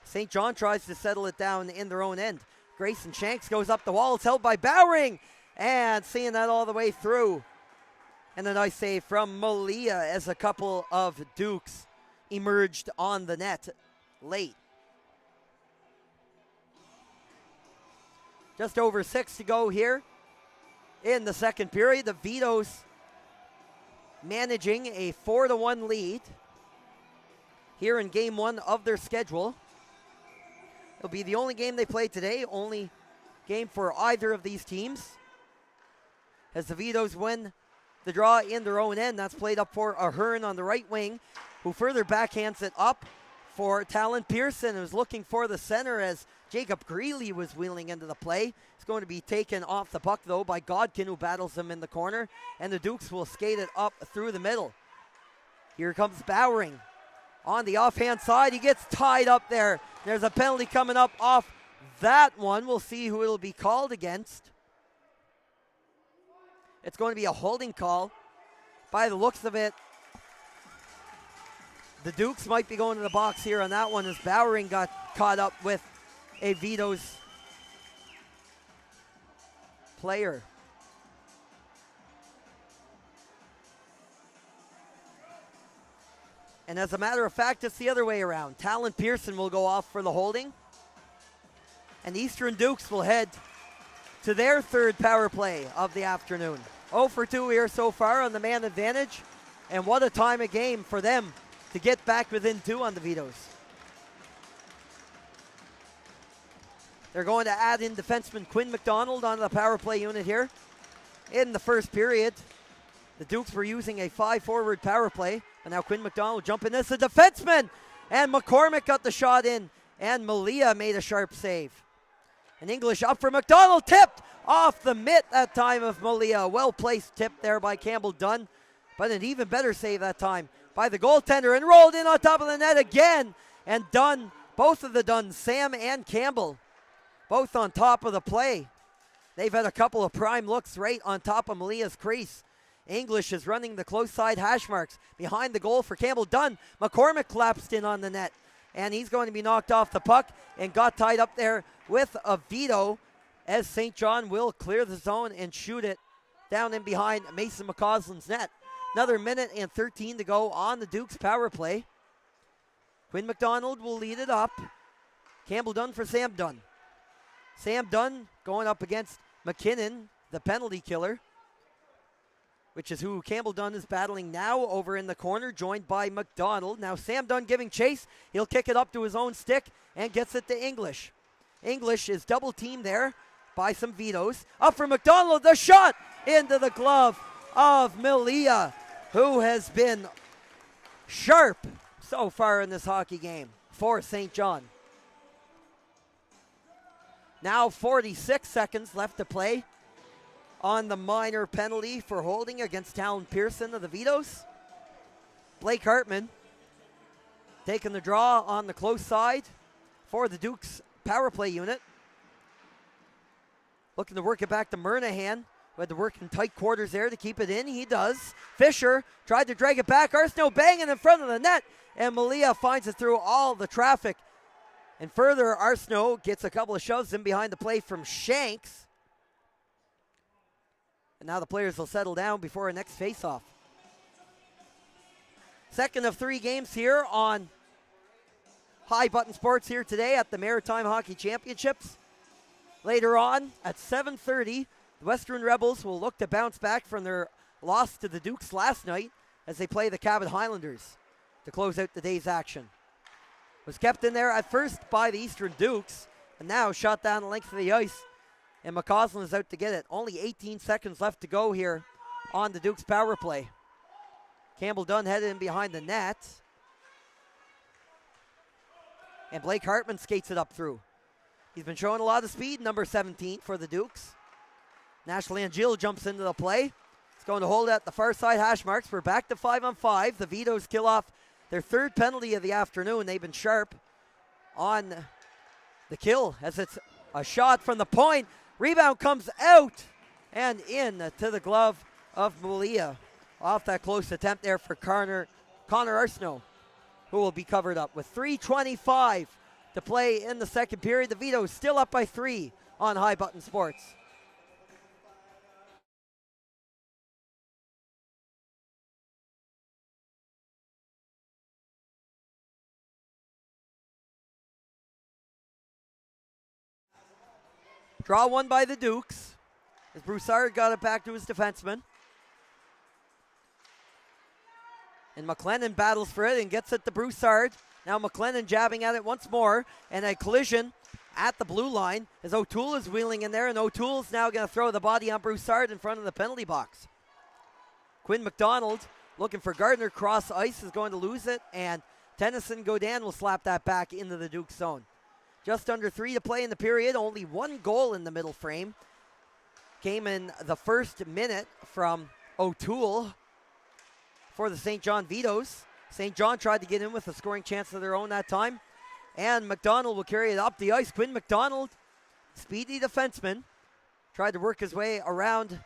St. John tries to settle it down in their own end. Grayson Shanks goes up the wall. It's held by Bowering. And seeing that all the way through. And a nice save from Malia as a couple of Dukes emerged on the net late. Just over 6 to go here in the second period. The Vitos managing a 4-1 lead here in game one of their schedule. It'll be the only game they play today, only game for either of these teams. As the Vitos win the draw in their own end, that's played up for Ahern on the right wing, who further backhands it up for Talon Pearson, who's looking for the center as Jacob Greeley was wheeling into the play. It's going to be taken off the puck, though, by Godkin, who battles him in the corner, and the Dukes will skate it up through the middle. Here comes Bowering. On the offhand side, he gets tied up there. There's a penalty coming up off that one. We'll see who it'll be called against. It's going to be a holding call. By the looks of it, the Dukes might be going to the box here on that one as Bowering got caught up with a Vitos player. And as a matter of fact, it's the other way around. Talon Pearson will go off for the holding. And Eastern Dukes will head to their third power play of the afternoon. 0 for 2 here so far on the man advantage. And what a time of game for them to get back within 2 on the Vitos. They're going to add in defenseman Quinn McDonald onto the power play unit here. In the first period, the Dukes were using a 5-forward power play. And now Quinn McDonald jumping as a defenseman. And McCormack got the shot in. And Malia made a sharp save. An English up for McDonald. Tipped off the mitt that time of Malia. Well-placed tip there by Campbell Dunn. But an even better save that time by the goaltender. And rolled in on top of the net again. And Dunn, both of the Dunns, Sam and Campbell, both on top of the play. They've had a couple of prime looks right on top of Malia's crease. English is running the close side hash marks behind the goal for Campbell Dunn. McCormack collapsed in on the net, and he's going to be knocked off the puck and got tied up there with a veto as St. John will clear the zone and shoot it down in behind Mason McCausland's net. Another minute and 13 to go on the Dukes power play. Quinn McDonald will lead it up. Campbell Dunn for Sam Dunn. Sam Dunn going up against McKinnon, the penalty killer, which is who Campbell Dunn is battling now over in the corner, joined by McDonald. Now Sam Dunn giving chase. He'll kick it up to his own stick and gets it to English. English is double teamed there by some Vitos. Up for McDonald, the shot into the glove of Malia, who has been sharp so far in this hockey game for St. John. Now 46 seconds left to play on the minor penalty for holding against Talon Pearson of the Vitos. Blake Hartman taking the draw on the close side for the Dukes power play unit. Looking to work it back to Murnahan, who had to work in tight quarters there to keep it in. He does. Fisher tried to drag it back. Arsenault banging in front of the net, and Malia finds it through all the traffic. And further, Arsenault gets a couple of shoves in behind the play from Shanks. And now the players will settle down before our next face-off. Second of 3 games here on High Button Sports here today at the Maritime Hockey Championships. Later on at 7:30, the Western Rebels will look to bounce back from their loss to the Dukes last night as they play the Cabot Highlanders to close out the day's action. Was kept in there at first by the Eastern Dukes, and now shot down the length of the ice, and McCausland is out to get it. Only 18 seconds left to go here on the Dukes power play. Campbell Dunn headed in behind the net, and Blake Hartman skates it up through. He's been showing a lot of speed, number 17 for the Dukes. Nash Langille jumps into the play. He's going to hold it at the far side hash marks. We're back to 5-on-5. The Vitos kill off their 3rd penalty of the afternoon. They've been sharp on the kill as it's a shot from the point. Rebound comes out and in to the glove of Malia. Off that close attempt there for Connor Arsenault, who will be covered up with 3:25 to play in the second period. The Vitos still up by 3 on High Button Sports. Draw won by the Dukes as Broussard got it back to his defenseman. And McLennan battles for it and gets it to Broussard. Now McLennan jabbing at it once more, and a collision at the blue line as O'Toole is wheeling in there, and O'Toole's now going to throw the body on Broussard in front of the penalty box. Quinn McDonald looking for Gardner, cross ice, is going to lose it, and Tennyson Godin will slap that back into the Duke zone. Just under 3 to play in the period, only 1 goal in the middle frame. Came in the first minute from O'Toole for the St. John Vitos. St. John tried to get in with a scoring chance of their own that time. And McDonald will carry it up the ice. Quinn McDonald, speedy defenseman, tried to work his way around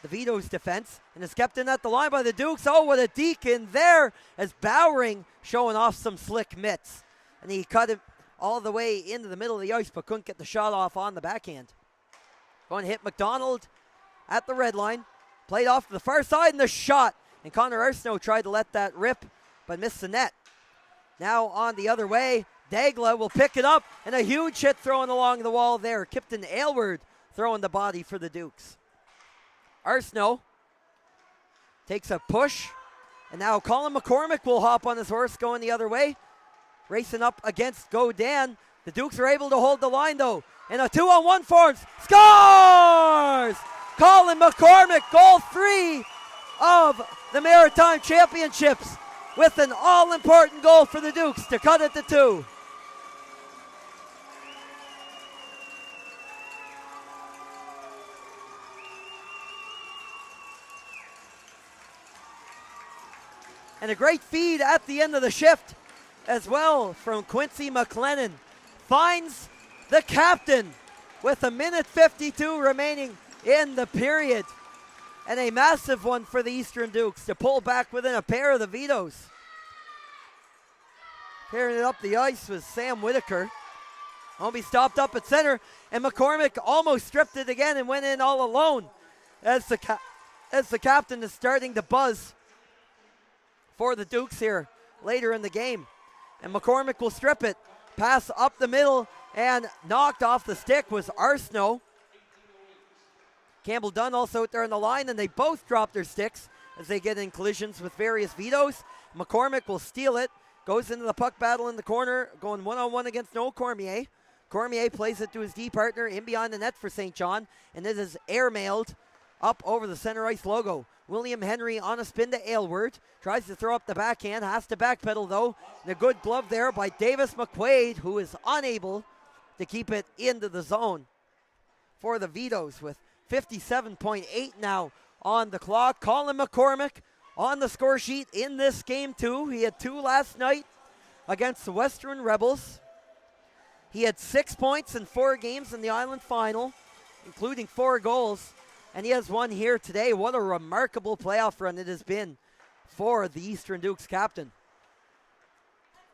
the Vitos defense and is kept in at the line by the Dukes. Oh, what a deke in there as Bowering showing off some slick mitts. And he cut it all the way into the middle of the ice but couldn't get the shot off on the backhand. Going to hit McDonald at the red line. Played off to the far side and the shot. And Connor Arsenault tried to let that rip but missed the net. Now on the other way, Dagla will pick it up and a huge hit thrown along the wall there. Kipton Aylward throwing the body for the Dukes. Arsenault takes a push, and now Colin McCormack will hop on his horse going the other way. Racing up against Godin. The Dukes are able to hold the line though. And a 2-on-1 forms. Scores! Colin McCormack, goal 3 of the Maritime Championships with an all-important goal for the Dukes to cut it to 2. And a great feed at the end of the shift as well from Quincy McLennan. Finds the captain with 1:52 remaining in the period. And a massive one for the Eastern Dukes to pull back within a pair of the Vitos. Carrying it up the ice was Sam Whitaker. Won't be stopped up at center, and McCormack almost stripped it again and went in all alone as the captain is starting to buzz for the Dukes here later in the game. And McCormack will strip it. Pass up the middle and knocked off the stick was Arsenault. Campbell Dunn also out there on the line, and they both drop their sticks as they get in collisions with various Vitos. McCormack will steal it, goes into the puck battle in the corner, going one-on-one against Noel Cormier. Cormier plays it to his D partner in behind the net for St. John, and it is airmailed up over the center ice logo. William Henry on a spin to Aylward. Tries to throw up the backhand. Has to backpedal though. And a good glove there by Davis McQuaid, who is unable to keep it into the zone for the Vitos with 57.8 now on the clock. Colin McCormack on the score sheet in this game too. He had 2 last night against the Western Rebels. He had 6 points in 4 games in the Island Final, including 4 goals. And he has 1 here today. What a remarkable playoff run it has been for the Eastern Dukes captain.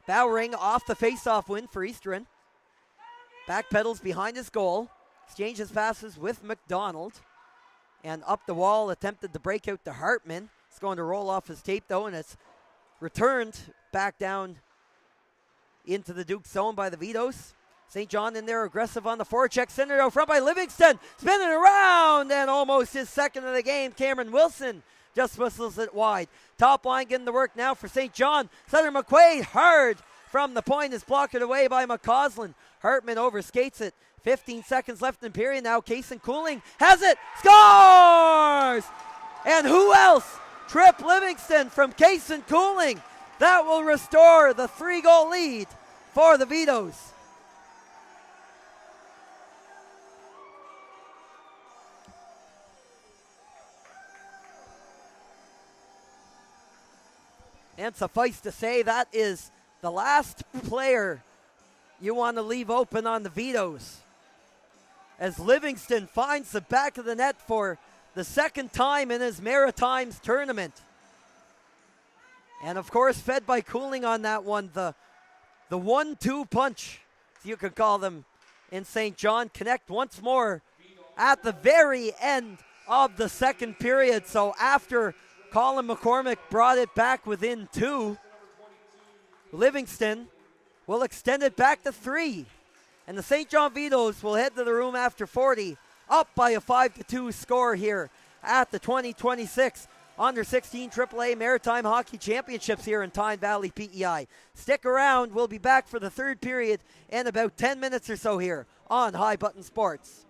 Bowering off the face-off win for Eastern. Backpedals behind his goal. Exchanges passes with McDonald. And up the wall, attempted to break out to Hartman. It's going to roll off his tape though, and it's returned back down into the Duke zone by the Vitos. St. John in there aggressive on the forecheck. Centered out front by Livingston. Spinning around, and almost his second of the game. Cameron Wilson just whistles it wide. Top line getting the work now for St. John. Center McQuaid hard from the point is blocked away by McCausland. Hartman overskates it. 15 seconds left in the period now. Kaysen Cooling has it. Scores! And who else? Trip Livingston from Kaysen Cooling. That will restore the 3-goal lead for the Vitos. And suffice to say, that is the last player you want to leave open on the Vitos, as Livingston finds the back of the net for the second time in his Maritimes tournament. And of course, fed by Cooling on that one, the 1-2 punch, as you could call them, in St. John, connect once more at the very end of the second period. So after Colin McCormack brought it back within 2, Livingston will extend it back to 3. And the St. John Vitos will head to the room after 40, up by a 5-2 score here at the 2026 Under-16 AAA Maritime Hockey Championships here in Tyne Valley, PEI. Stick around. We'll be back for the third period in about 10 minutes or so here on High Button Sports.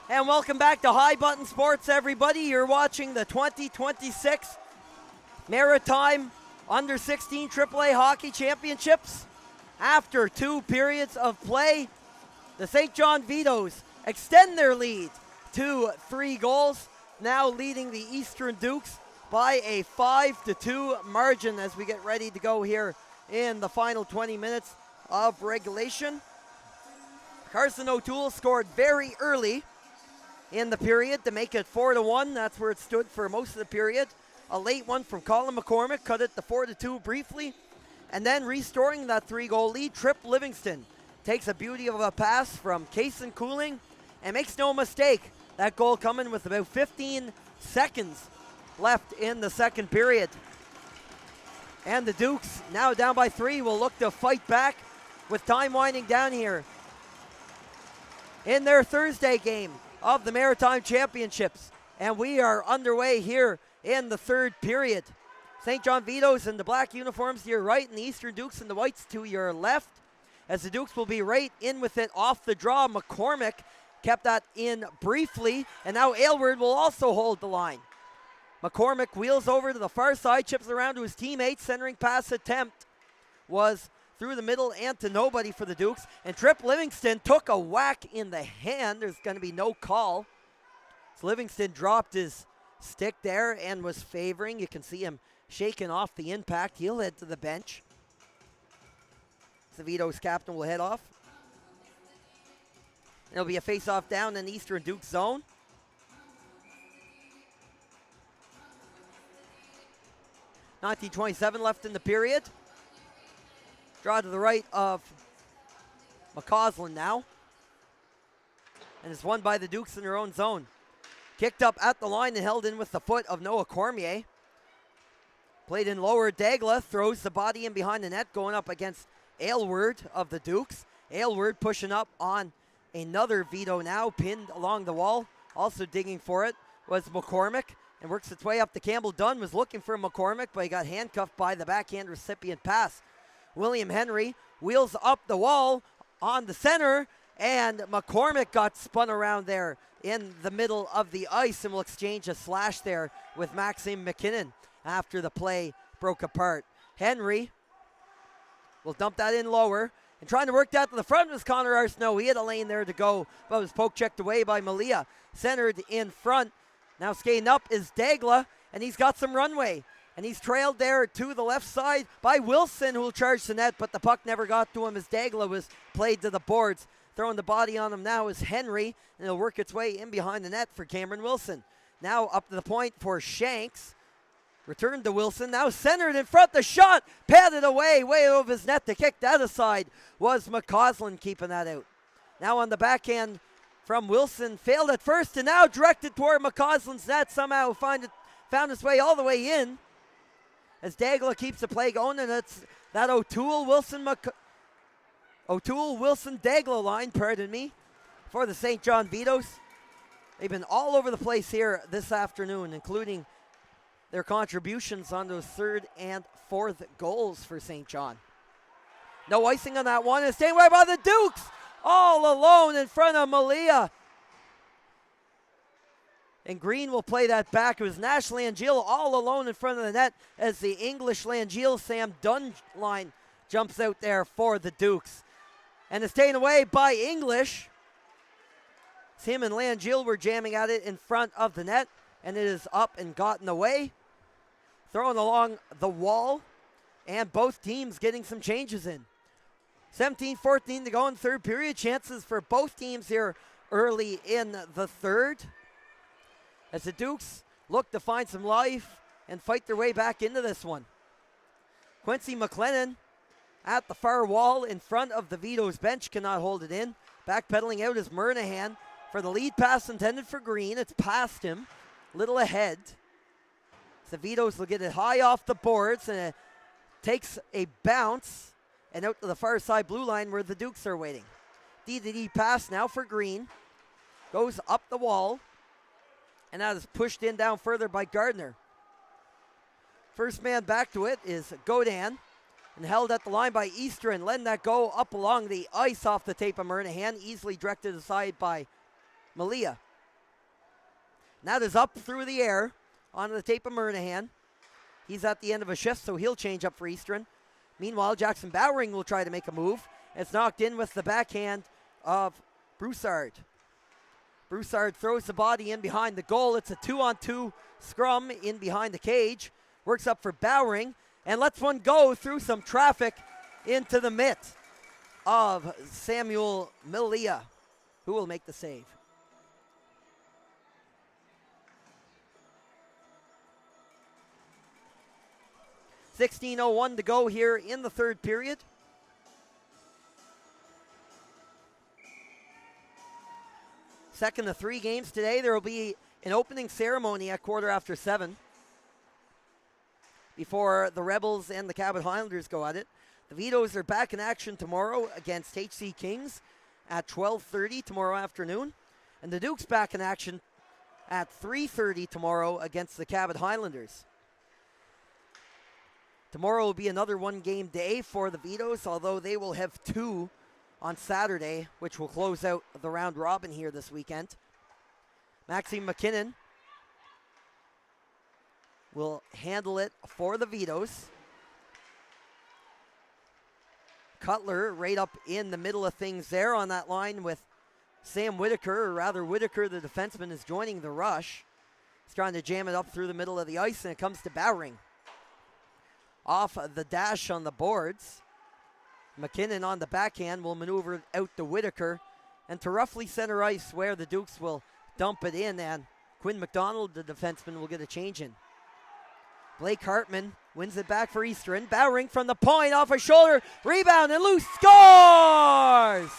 And welcome back to High Button Sports, everybody. You're watching the 2026 Maritime Under 16 AAA Hockey Championships. After 2 periods of play, the St. John Vitos extend their lead to 3 goals, now leading the Eastern Dukes by a 5-2 margin as we get ready to go here in the final 20 minutes of regulation. Carson O'Toole scored very early in the period to make it 4-1. That's where it stood for most of the period. A late one from Colin McCormack cut it to 4-2 briefly. And then restoring that 3-goal lead, Tripp Livingston takes a beauty of a pass from Kason Cooling and makes no mistake. That goal coming with about 15 seconds left in the second period. And the Dukes, now down by 3, will look to fight back with time winding down here in their Thursday game of the Maritime Championships. And we are underway here in the third period. St. John Vitos in the black uniforms to your right, and the Eastern Dukes in the whites to your left. As the Dukes will be right in with it off the draw. McCormack kept that in briefly, and now Aylward will also hold the line. McCormack wheels over to the far side, chips around to his teammate. Centering pass attempt was through the middle and to nobody for the Dukes. And Tripp Livingston took a whack in the hand. There's going to be no call. So Livingston dropped his stick there and was favoring. You can see him shaking off the impact. He'll head to the bench. The Vitos captain will head off. It'll be a face-off down in Eastern Duke zone. .27 left in the period. Draw to the right of McCausland now. And it's won by the Dukes in their own zone. Kicked up at the line and held in with the foot of Noah Cormier. Played in lower. Dagla throws the body in behind the net, going up against Aylward of the Dukes. Aylward pushing up on another Vito now, pinned along the wall. Also digging for it was McCormack, and works its way up to Campbell. Dunn was looking for McCormack, but he got handcuffed by the backhand recipient pass. William Henry wheels up the wall on the center, and McCormack got spun around there in the middle of the ice, and will exchange a slash there with Maxime McKinnon after the play broke apart. Henry will dump that in lower, and trying to work that to the front was Connor Arsenault. He had a lane there to go, but was poke checked away by Malia. Centered in front. Now skating up is Dagla, and he's got some runway. And he's trailed there to the left side by Wilson, who will charge the net, but the puck never got to him as Dagla was played to the boards. Throwing the body on him now is Henry, and it'll work its way in behind the net for Cameron Wilson. Now up to the point for Shanks. Returned to Wilson, now centered in front. The shot padded away, way over his net to kick that aside was McCausland keeping that out. Now on the backhand from Wilson, failed at first, and now directed toward McCausland's net. Somehow found its way all the way in as Dagla keeps the play going, and it's that O'Toole-Wilson-Dagla line, pardon me, for the St. John Vitos. They've been all over the place here this afternoon, including their contributions on those third and fourth goals for St. John. No icing on that one, and staying away by the Dukes, all alone in front of Malia. And Green will play that back. It was Nash Langiel all alone in front of the net as the English Langiel Sam Dunn line jumps out there for the Dukes. And it's taken away by English. Tim and Langiel were jamming at it in front of the net, and it is up and gotten away. Thrown along the wall, and both teams getting some changes in. 17-14 to go in third period. Chances for both teams here early in the third, as the Dukes look to find some life and fight their way back into this one. Quincy McLennan at the far wall in front of the Vitos bench, cannot hold it in. Backpedaling out is Murnahan for the lead pass intended for Green. It's past him, little ahead. The Vitos will get it high off the boards, and it takes a bounce and out to the far side blue line where the Dukes are waiting. D-to-D pass now for Green. Goes up the wall, and that is pushed in down further by Gardner. First man back to it is Godin, and held at the line by Eastern, letting that go up along the ice off the tape of Murnahan, easily directed aside by Malia. And that is up through the air onto the tape of Murnahan. He's at the end of a shift, so he'll change up for Eastern. Meanwhile, Jackson Bowering will try to make a move. It's knocked in with the backhand of Broussard. Broussard throws the body in behind the goal. It's a 2-on-2 scrum in behind the cage. Works up for Bowering and lets one go through some traffic into the mitt of Samuel Malia, who will make the save. .16:01 to go here in the third period. Second of 3 games today. There will be an opening ceremony at 7:15 before the Rebels and the Cabot Highlanders go at it. The Vitos are back in action tomorrow against HC Kings at 12:30 tomorrow afternoon. And the Dukes back in action at 3:30 tomorrow against the Cabot Highlanders. Tomorrow will be another one-game day for the Vitos, although they will have 2 on Saturday, which will close out the round robin here this weekend. Maxime McKinnon will handle it for the Vitos. Cutler right up in the middle of things there on that line with Sam Whitaker, or rather Whitaker, the defenseman, is joining the rush. He's trying to jam it up through the middle of the ice, and it comes to Bowering. Off the dash on the boards. McKinnon on the backhand will maneuver out to Whitaker and to roughly center ice, where the Dukes will dump it in, and Quinn McDonald, the defenseman, will get a change in. Blake Hartman wins it back for Eastern. Bowering from the point, off a shoulder, rebound and loose, scores!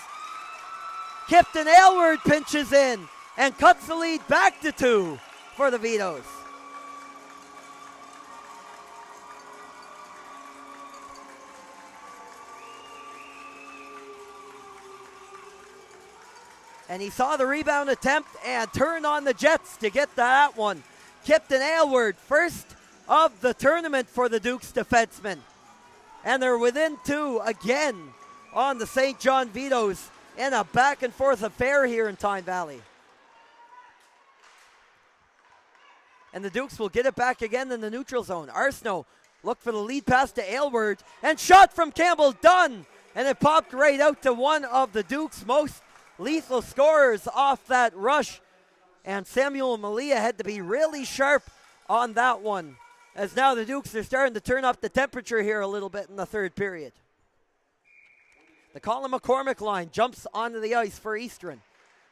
Kipton Aylward pinches in and cuts the lead back to 2 for the Vitos. And he saw the rebound attempt and turned on the Jets to get that one. Kipton Aylward, first of the tournament for the Dukes defensemen. And they're within 2 again on the St. John Vitos in a back and forth affair here in Tyne Valley. And the Dukes will get it back again in the neutral zone. Arsenault looked for the lead pass to Aylward and shot from Campbell Dunn. And it popped right out to one of the Dukes' most lethal scorers off that rush. And Samuel Malia had to be really sharp on that one, as now the Dukes are starting to turn up the temperature here a little bit in the third period. The Colin McCormack line jumps onto the ice for Eastern.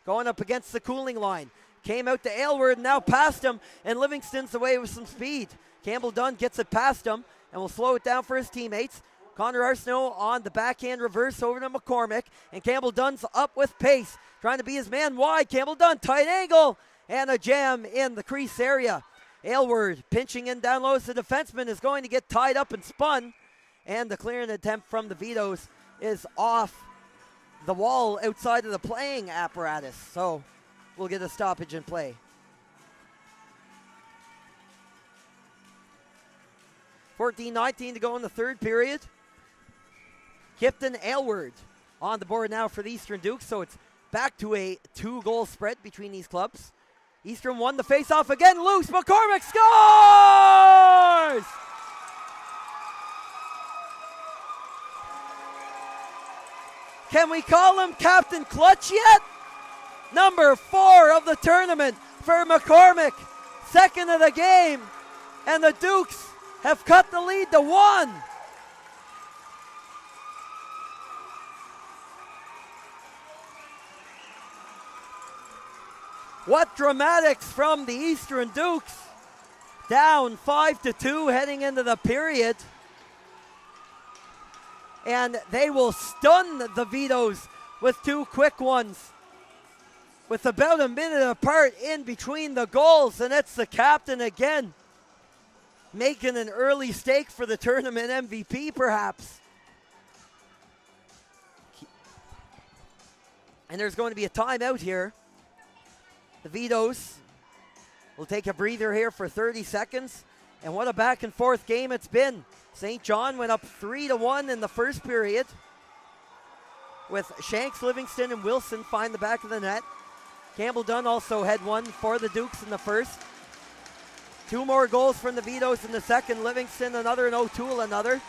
Going up against the Cooling line. Came out to Aylward, now past him, and Livingston's away with some speed. Campbell Dunn gets it past him and will slow it down for his teammates. Connor Arsenault on the backhand reverse over to McCormack, and Campbell Dunn's up with pace, trying to be his man wide. Campbell Dunn, tight angle, and a jam in the crease area. Aylward pinching in down low as the defenseman is going to get tied up and spun, and the clearing attempt from the Vitos is off the wall outside of the playing apparatus, so we'll get a stoppage in play. 14:19 to go in the third period. Kipton Aylward on the board now for the Eastern Dukes, so it's back to a 2-goal spread between these clubs. Eastern won the face-off again, loose, McCormack scores! Can we call him Captain Clutch yet? Number 4 of the tournament for McCormack, second of the game, and the Dukes have cut the lead to 1. What dramatics from the Eastern Dukes. Down 5-2 heading into the period. And they will stun the Vitos with 2 quick ones, with about a minute apart in between the goals. And it's the captain again, making an early stake for the tournament MVP perhaps. And there's going to be a timeout here. The Vitos will take a breather here for 30 seconds. And what a back and forth game it's been. St. John went up 3-1 in the first period, with Shanks, Livingston, and Wilson find the back of the net. Campbell Dunn also had one for the Dukes in the first. 2 more goals from the Vitos in the second. Livingston another and O'Toole another.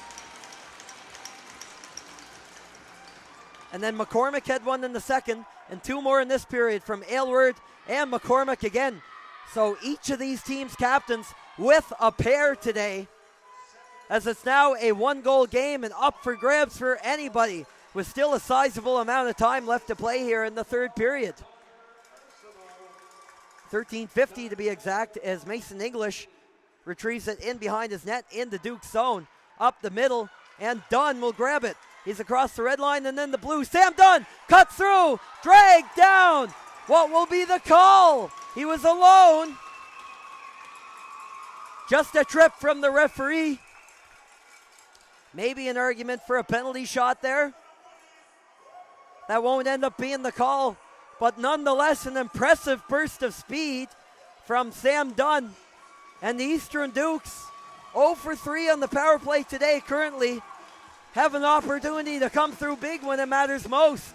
And then McCormack had one in the second, and 2 more in this period from Aylward and McCormack again. So each of these teams' captains with a pair today, as it's now a 1-goal game and up for grabs for anybody, with still a sizable amount of time left to play here in the third period. 13:50 to be exact, as Mason English retrieves it in behind his net in the Duke zone. Up the middle, and Dunn will grab it. He's across the red line, and then the blue. Sam Dunn cuts through, dragged down. What will be the call? He was alone. Just a trip from the referee. Maybe an argument for a penalty shot there. That won't end up being the call, but nonetheless an impressive burst of speed from Sam Dunn. And the Eastern Dukes, 0 for 3 on the power play today currently, have an opportunity to come through big when it matters most.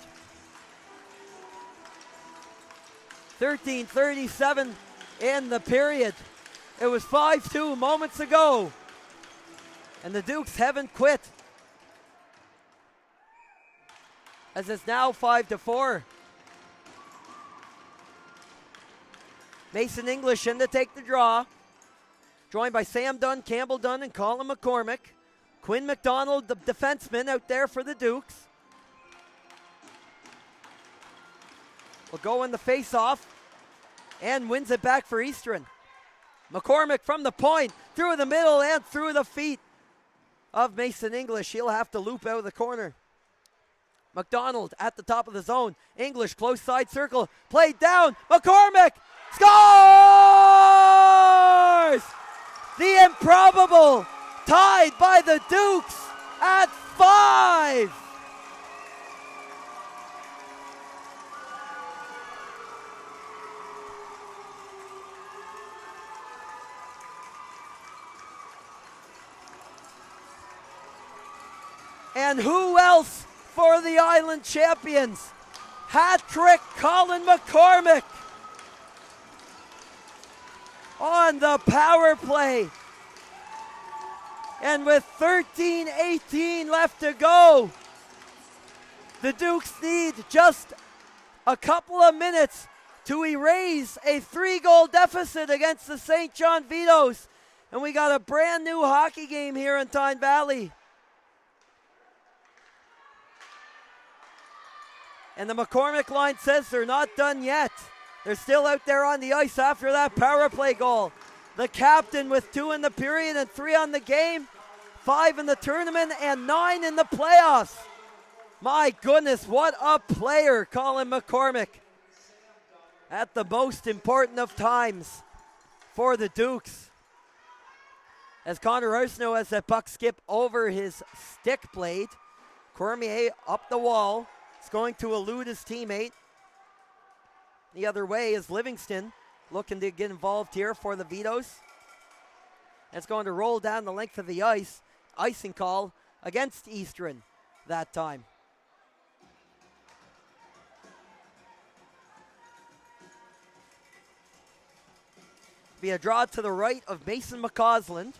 13:37 in the period. It was 5-2 moments ago, and the Dukes haven't quit, as it's now 5-4. Mason English in to take the draw, joined by Sam Dunn, Campbell Dunn, and Colin McCormack. Quinn McDonald, the defenseman, out there for the Dukes. Will go in the face-off and wins it back for Eastern. McCormack from the point, through the middle and through the feet of Mason English. He'll have to loop out of the corner. McDonald at the top of the zone. English close side circle, played down. McCormack scores! The improbable, tied by the Dukes at 5. And who else for the Island champions? Hat-trick Colin McCormack on the power play. And with 13:18 left to go, the Dukes need just a couple of minutes to erase a 3-goal deficit against the St. John Vitos. And we got a brand new hockey game here in Tyne Valley. And the McCormack line says they're not done yet. They're still out there on the ice after that power play goal. The captain with 2 in the period and 3 on the game, 5 in the tournament and 9 in the playoffs. My goodness, what a player, Colin McCormack. At the most important of times for the Dukes. As Connor Arsenault has that puck skip over his stick blade. Cormier up the wall. He's going to elude his teammate. The other way is Livingston looking to get involved here for the Vitos. It's going to roll down the length of the ice. Icing call against Eastern that time. Be a draw to the right of Mason McCausland.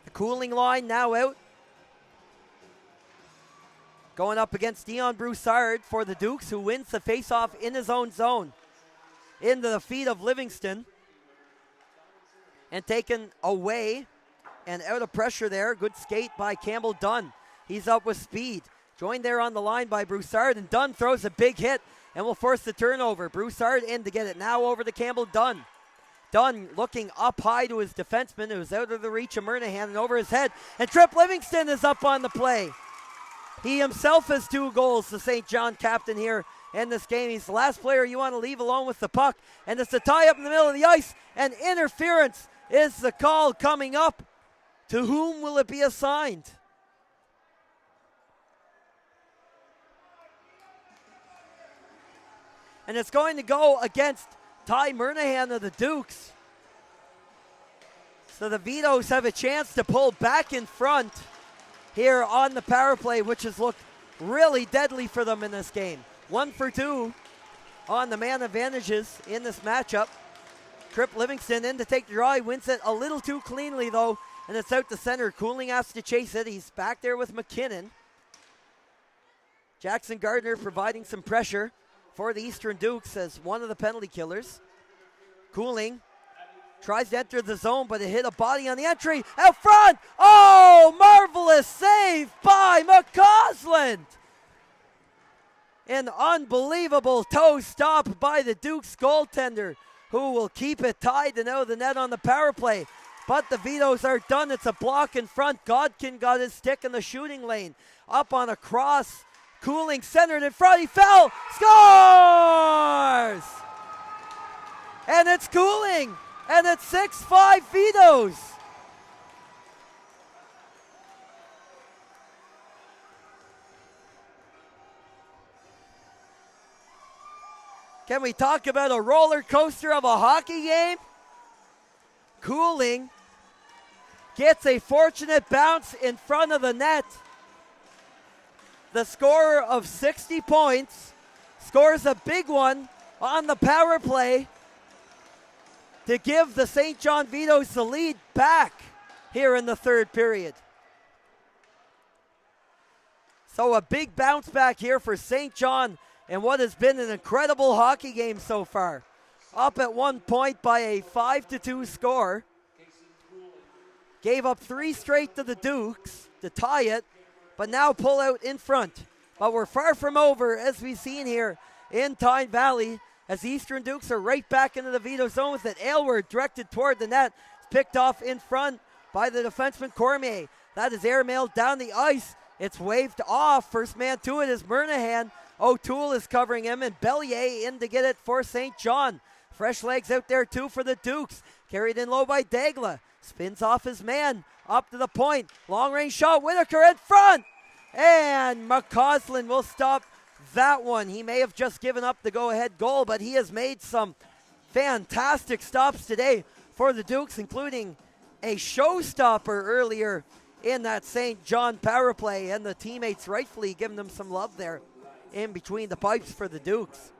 The cooling line now out. Going up against Dion Broussard for the Dukes, who wins the faceoff in his own zone. Into the feet of Livingston. And taken away and out of pressure there. Good skate by Campbell Dunn. He's up with speed. Joined there on the line by Broussard, and Dunn throws a big hit and will force the turnover. Broussard in to get it now over to Campbell Dunn. Dunn looking up high to his defenseman, who's out of the reach of Murnahan and over his head. And Trip Livingston is up on the play. He himself has 2 goals, the St. John captain here in this game. He's the last player you want to leave alone with the puck. And it's a tie up in the middle of the ice, and interference is the call coming up. To whom will it be assigned? And it's going to go against Ty Murnahan of the Dukes. So the Vitos have a chance to pull back in front here on the power play, which has looked really deadly for them in this game. 1 for 2 on the man advantages in this matchup. Tripp Livingston in to take the draw. He wins it a little too cleanly though, and it's out to center. Cooling has to chase it. He's back there with McKinnon. Jackson Gardner providing some pressure for the Eastern Dukes as one of the penalty killers. Cooling tries to enter the zone, but it hit a body on the entry. Out front! Oh, marvelous save by McCausland! An unbelievable toe stop by the Dukes goaltender, who will keep it tied and out of the net on the power play. But the Vitos are done. It's a block in front. Godkin got his stick in the shooting lane. Up on a cross. Cooling centered in front. He fell. Scores! And it's Cooling. And it's 6-5 Vitos. Can we talk about a roller coaster of a hockey game? Cooling gets a fortunate bounce in front of the net. The scorer of 60 points scores a big one on the power play to give the St. John Vitos the lead back here in the third period. So a big bounce back here for St. John in what has been an incredible hockey game so far. Up at 1 point by a 5-2 score. Gave up 3 straight to the Dukes to tie it, but now pull out in front. But we're far from over, as we've seen here in Tyne Valley, as the Eastern Dukes are right back into the Vito zone with it. Aylward directed toward the net, picked off in front by the defenseman Cormier. That is airmailed down the ice. It's waved off. First man to it is Murnahan. O'Toole is covering him, and Bellier in to get it for St. John. Fresh legs out there too for the Dukes. Carried in low by Dagla. Spins off his man. Up to the point. Long range shot. Whitaker in front. And McCausland will stop that one. He may have just given up the go-ahead goal, but he has made some fantastic stops today for the Dukes, including a showstopper earlier in that St. John power play, and the teammates rightfully giving them some love there in between the pipes for the Dukes.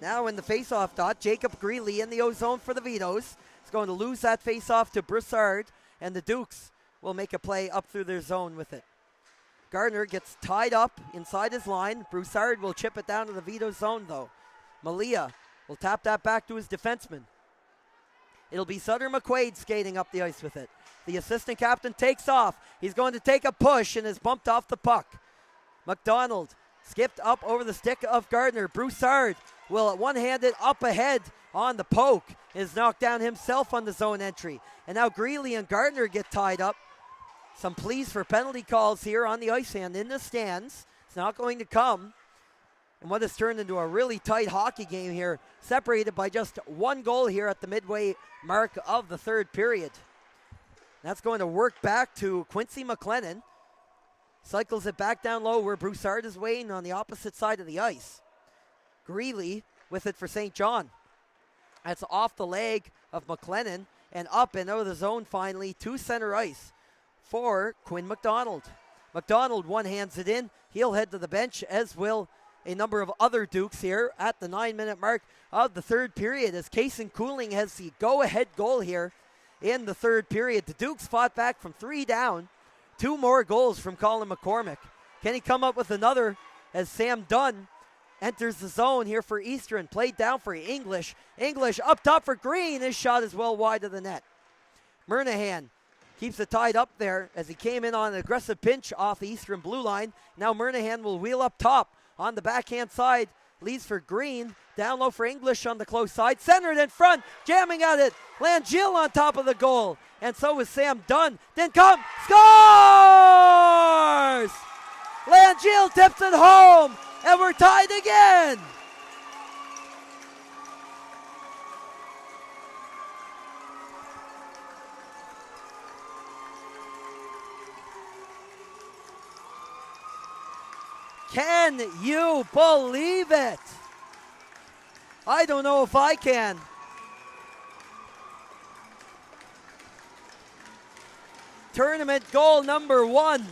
Now in the face-off dot, Jacob Greeley in the O-zone for the Vitos. He's going to lose that face-off to Broussard, and the Dukes will make a play up through their zone with it. Gardner gets tied up inside his line. Broussard will chip it down to the Vito zone, though. Malia will tap that back to his defenseman. It'll be Sutter McQuaid skating up the ice with it. The assistant captain takes off. He's going to take a push and is bumped off the puck. McDonald skipped up over the stick of Gardner. Broussard will one-handed up ahead on the poke. Is knocked down himself on the zone entry. And now Greeley and Gardner get tied up. Some pleas for penalty calls here on the ice hand in the stands. It's not going to come. And what has turned into a really tight hockey game here, separated by just 1 goal here at the midway mark of the third period. That's going to work back to Quincy McLennan. Cycles it back down low where Broussard is waiting on the opposite side of the ice. Greeley with it for St. John. That's off the leg of McLennan and up and out of the zone finally to center ice for Quinn McDonald. McDonald one-hands it in. He'll head to the bench, as will a number of other Dukes here at the 9-minute mark of the third period, as Kaysen Cooling has the go-ahead goal here in the third period. The Dukes fought back from 3 down. 2 more goals from Colin McCormack. Can he come up with another as Sam Dunn enters the zone here for Eastern? Played down for English. English up top for Green. His shot is well wide of the net. Murnahan keeps it tied up there as he came in on an aggressive pinch off the Eastern blue line. Now Murnahan will wheel up top on the backhand side. Leads for Green. Down low for English on the close side. Centered in front. Jamming at it. Langill on top of the goal. And so is Sam Dunn. Then come. Scores! Langill tips it home. And we're tied again. Can you believe it? I don't know if I can. tournament goal number 1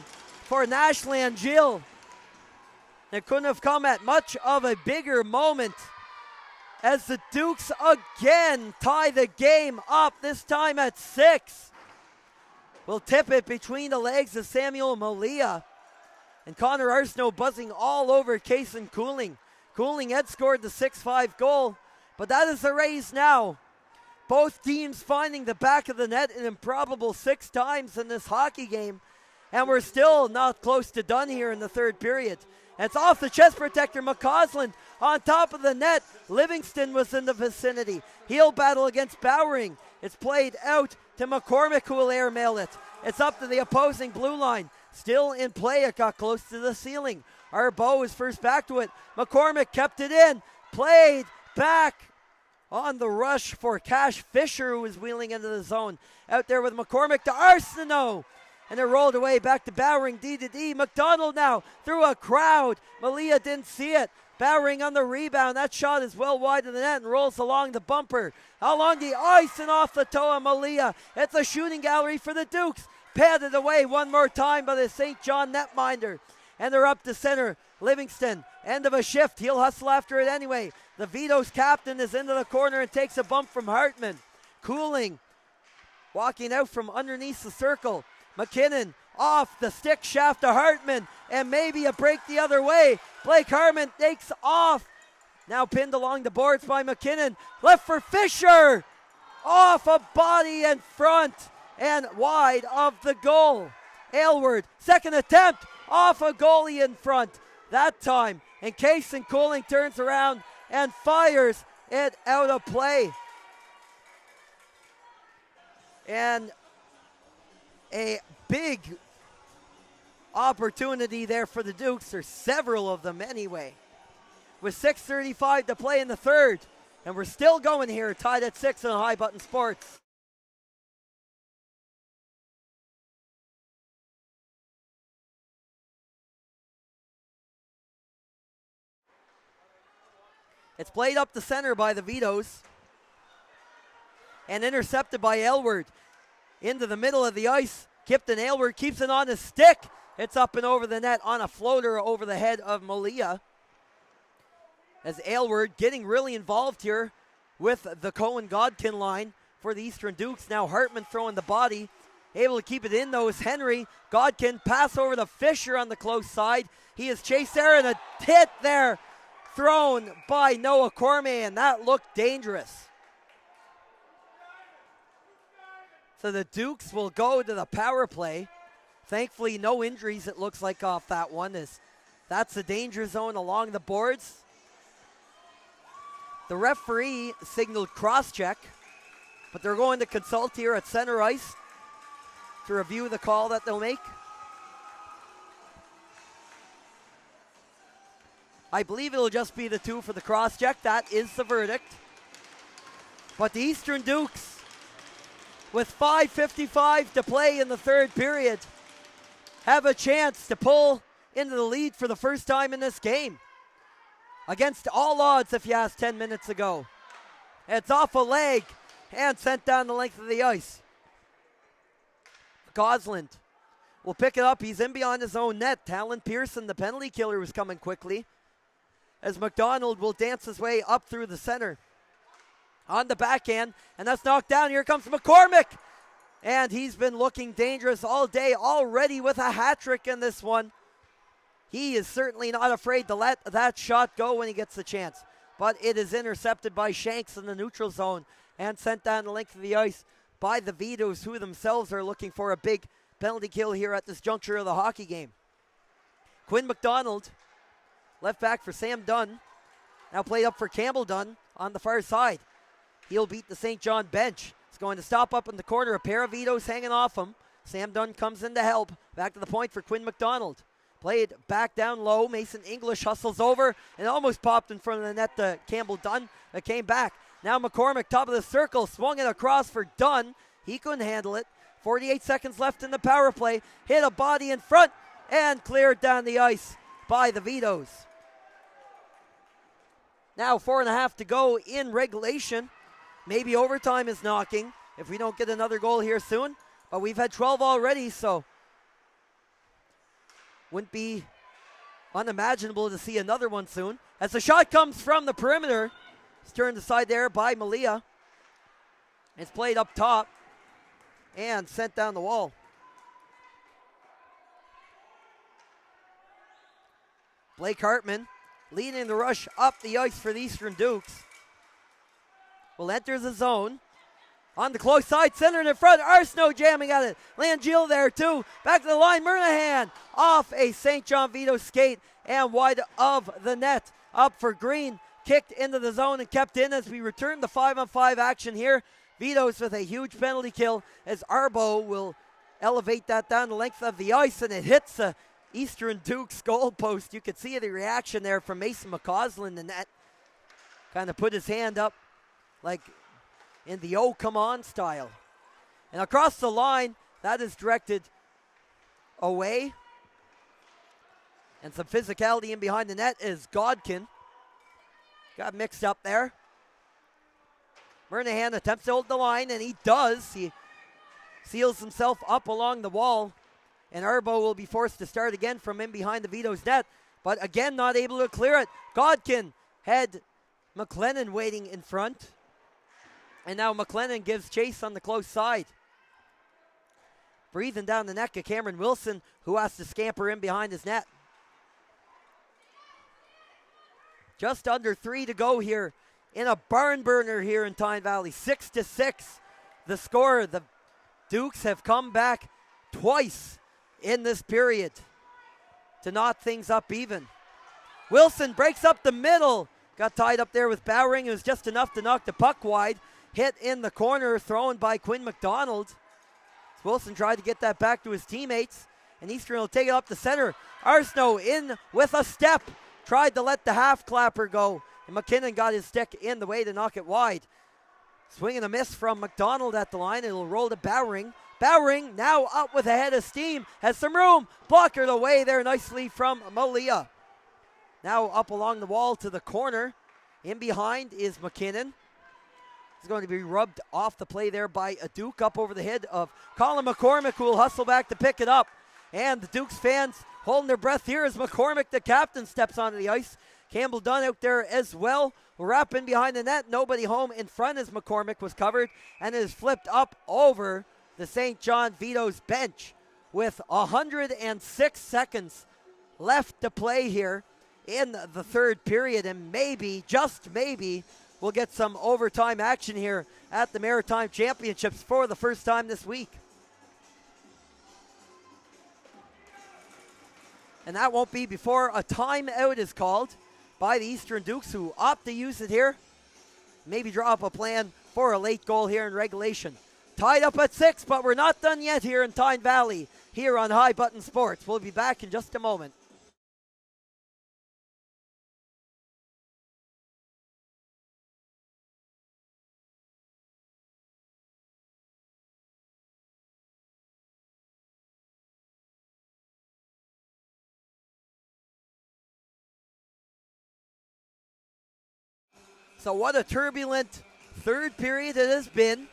for Nashland Jill. It couldn't have come at much of a bigger moment as the Dukes again tie the game up, this time at 6. We'll tip it between the legs of Samuel Malia. And Connor Arsenault buzzing all over Kaysen Cooling. Cooling had scored the 6-5 goal, but that is the race now. Both teams finding the back of the net an improbable 6 times in this hockey game. And we're still not close to done here in the third period. And it's off the chest protector, McCausland on top of the net. Livingston was in the vicinity. Heel battle against Bowering. It's played out to McCormack, who will airmail it. It's up to the opposing blue line. Still in play, it got close to the ceiling. Arbo is first back to it. McCormack kept it in. Played back on the rush for Cash Fisher, who was wheeling into the zone. Out there with McCormack to Arsenault. And it rolled away back to Bowering, D to D. McDonald now through a crowd. Malia didn't see it. Bowering on the rebound. That shot is well wide of the net and rolls along the bumper. Along the ice and off the toe of Malia. It's a shooting gallery for the Dukes. Padded away one more time by the St. John netminder. And they're up to center. Livingston, end of a shift. He'll hustle after it anyway. The Vitos captain is into the corner and takes a bump from Hartman. Cooling, walking out from underneath the circle. McKinnon off the stick shaft to Hartman, and maybe a break the other way. Blake Hartman takes off. Now pinned along the boards by McKinnon. Left for Fisher. Off a body in front and wide of the goal. Aylward, second attempt, off a goalie in front. That time, and Kaysen Cooling turns around and fires it out of play. And a big opportunity there for the Dukes, or several of them anyway. With 6:35 to play in the third, and we're still going here, tied at 6 on High Button Sports. It's played up the center by the Vitos and intercepted by Aylward. Into the middle of the ice, Kipton Aylward keeps it on his stick. It's up and over the net on a floater over the head of Malia. As Aylward getting really involved here with the Cohen-Godkin line for the Eastern Dukes. Now Hartman throwing the body. Able to keep it in though is Henry. Godkin pass over to Fisher on the close side. He is chased there and a hit there thrown by Noah Cormier, and that looked dangerous. So the Dukes will go to the power play. Thankfully, no injuries, it looks like, off that one, as that's the danger zone along the boards. The referee signaled cross-check, but they're going to consult here at center ice to review the call that they'll make. I believe it'll just be the 2 for the cross-check. That is the verdict. But the Eastern Dukes, with 5:55 to play in the third period, have a chance to pull into the lead for the first time in this game. Against all odds, if you asked 10 minutes ago. It's off a leg and sent down the length of the ice. Gosland will pick it up. He's in beyond his own net. Talon Pearson, the penalty killer, was coming quickly. As McDonald will dance his way up through the center. On the backhand, and that's knocked down. Here comes McCormack. And he's been looking dangerous all day, already with a hat trick in this one. He is certainly not afraid to let that shot go when he gets the chance. But it is intercepted by Shanks in the neutral zone and sent down the length of the ice by the Vitos, who themselves are looking for a big penalty kill here at this juncture of the hockey game. Quinn McDonald, left back for Sam Dunn, now played up for Campbell Dunn on the far side. He'll beat the St. John bench. He's going to stop up in the corner. A pair of Vitos hanging off him. Sam Dunn comes in to help. Back to the point for Quinn McDonald. Played back down low. Mason English hustles over and almost popped in front of the net to Campbell Dunn. It came back. Now McCormack, top of the circle, swung it across for Dunn. He couldn't handle it. 48 seconds left in the power play. Hit a body in front and cleared down the ice by the Vitos. Now 4.5 to go in regulation. Maybe overtime is knocking if we don't get another goal here soon. But we've had 12 already, so wouldn't be unimaginable to see another one soon. As the shot comes from the perimeter, it's turned aside there by Malia. It's played up top and sent down the wall. Blake Hartman leading the rush up the ice for the Eastern Dukes. Will enter the zone. On the close side, centered in front. Arsenault jamming at it. Langill there too. Back to the line. Murnahan off a St. John Vitos skate and wide of the net. Up for Green. Kicked into the zone and kept in as we return the 5-on-5 action here. Vitos with a huge penalty kill as Arbo will elevate that down the length of the ice, and it hits the Eastern Dukes goal post. You could see the reaction there from Mason McCausland in the net. Kind of put his hand up like in the "oh, come on" style. And across the line, that is directed away. And some physicality in behind the net is Godkin. Got mixed up there. Murnahan attempts to hold the line, and he does. He seals himself up along the wall, and Arbo will be forced to start again from in behind the Vitos net, but again not able to clear it. Godkin had McLennan waiting in front, and now McLennan gives chase on the close side. Breathing down the neck of Cameron Wilson, who has to scamper in behind his net. Just under 3 to go here in a barn burner here in Tyne Valley. 6-6 the score. The Dukes have come back twice in this period to knot things up even. Wilson breaks up the middle. Got tied up there with Bowering. It was just enough to knock the puck wide. Hit in the corner, thrown by Quinn McDonald. Wilson tried to get that back to his teammates, and Eastern will take it up the center. Arsenault in with a step. Tried to let the half clapper go, and McKinnon got his stick in the way to knock it wide. Swing and a miss from McDonald at the line. It'll roll to Bowering. Bowering now up with a head of steam. Has some room. Blockered away there nicely from Malia. Now up along the wall to the corner. In behind is McKinnon. He's going to be rubbed off the play there by a Duke up over the head of Colin McCormack, who will hustle back to pick it up. And the Dukes fans holding their breath here as McCormack, the captain, steps onto the ice. Campbell Dunn out there as well. Wrap in behind the net. Nobody home in front as McCormack was covered. And it is flipped up over the St. John Vitos bench with 106 seconds left to play here in the third period. And maybe, just maybe, we'll get some overtime action here at the Maritime Championships for the first time this week. And that won't be before a timeout is called by the Eastern Dukes, who opt to use it here. Maybe draw up a plan for a late goal here in regulation. Tied up at 6, but we're not done yet here in Tyne Valley, here on High Button Sports. We'll be back in just a moment. So what a turbulent third period it has been.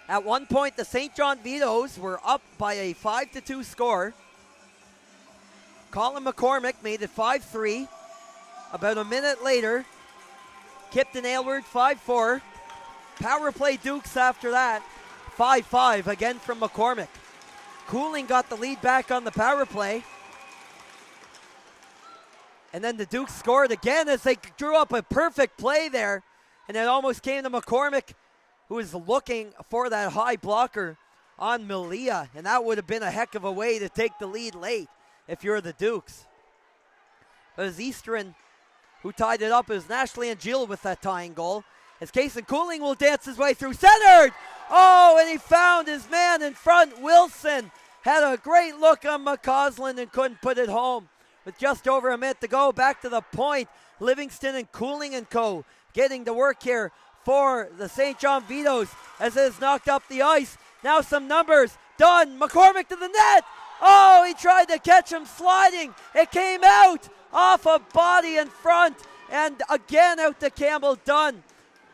At one point, the St. John Vitos were up by a 5-2 score. Colin McCormack made it 5-3. About a minute later, Kipton Aylward 5-4. Power play Dukes after that, 5-5 again from McCormack. Cooling got the lead back on the power play. And then the Dukes scored again as they drew up a perfect play there. And it almost came to McCormack, who was looking for that high blocker on Malia. And that would have been a heck of a way to take the lead late if you're the Dukes. But as Eastern, who tied it up, is Nash Langill with that tying goal. As Kason Cooling will dance his way through. Centered! Oh, and he found his man in front. Wilson had a great look on McCausland and couldn't put it home. With just over a minute to go, back to the point. Livingston and Cooling and co. getting to work here for the St. John Vitos as it is knocked up the ice. Now some numbers. Dunn, McCormack to the net. Oh, he tried to catch him sliding. It came out off a body in front. And again out to Campbell Dunn.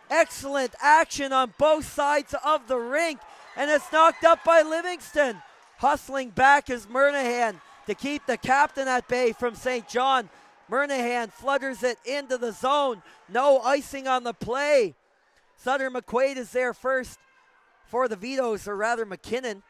Excellent action on both sides of the rink. and it's knocked up by Livingston. Hustling back is Murnahan to keep the captain at bay from St. John. Murnahan flutters it into the zone. No icing on the play. Sutter McQuaid is there first for the Vitos, or rather McKinnon,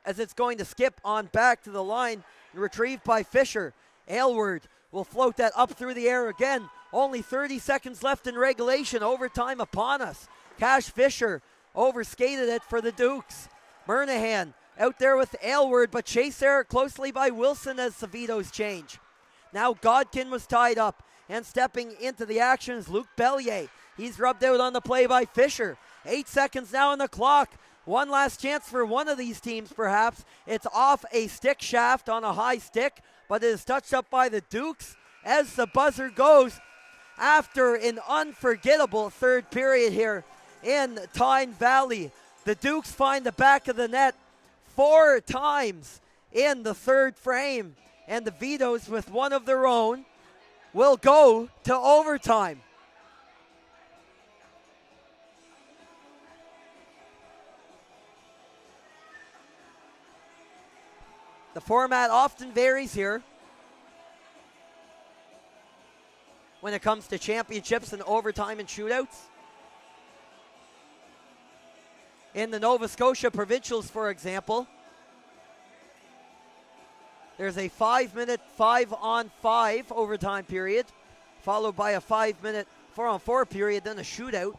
as it's going to skip on back to the line and retrieved by Fisher. Aylward will float that up through the air again. Only 30 seconds left in regulation. Overtime upon us. Cash Fisher overskated it for the Dukes. Murnahan out there with Aylward, but chased there closely by Wilson as the Vitos change. Now Godkin was tied up, and stepping into the action is Luke Bellier. He's rubbed out on the play by Fisher. 8 seconds now on the clock. One last chance for one of these teams, perhaps. It's off a stick shaft on a high stick, but it is touched up by the Dukes as the buzzer goes after an unforgettable third period here in Tyne Valley. The Dukes find the back of the net 4 times in the third frame, and the Vitos, with one of their own, will go to overtime. The format often varies here when it comes to championships and overtime and shootouts. In the Nova Scotia Provincials, for example, there's a 5-minute 5-on-5 overtime period, followed by a 5-minute 4-on-4 period, then a shootout.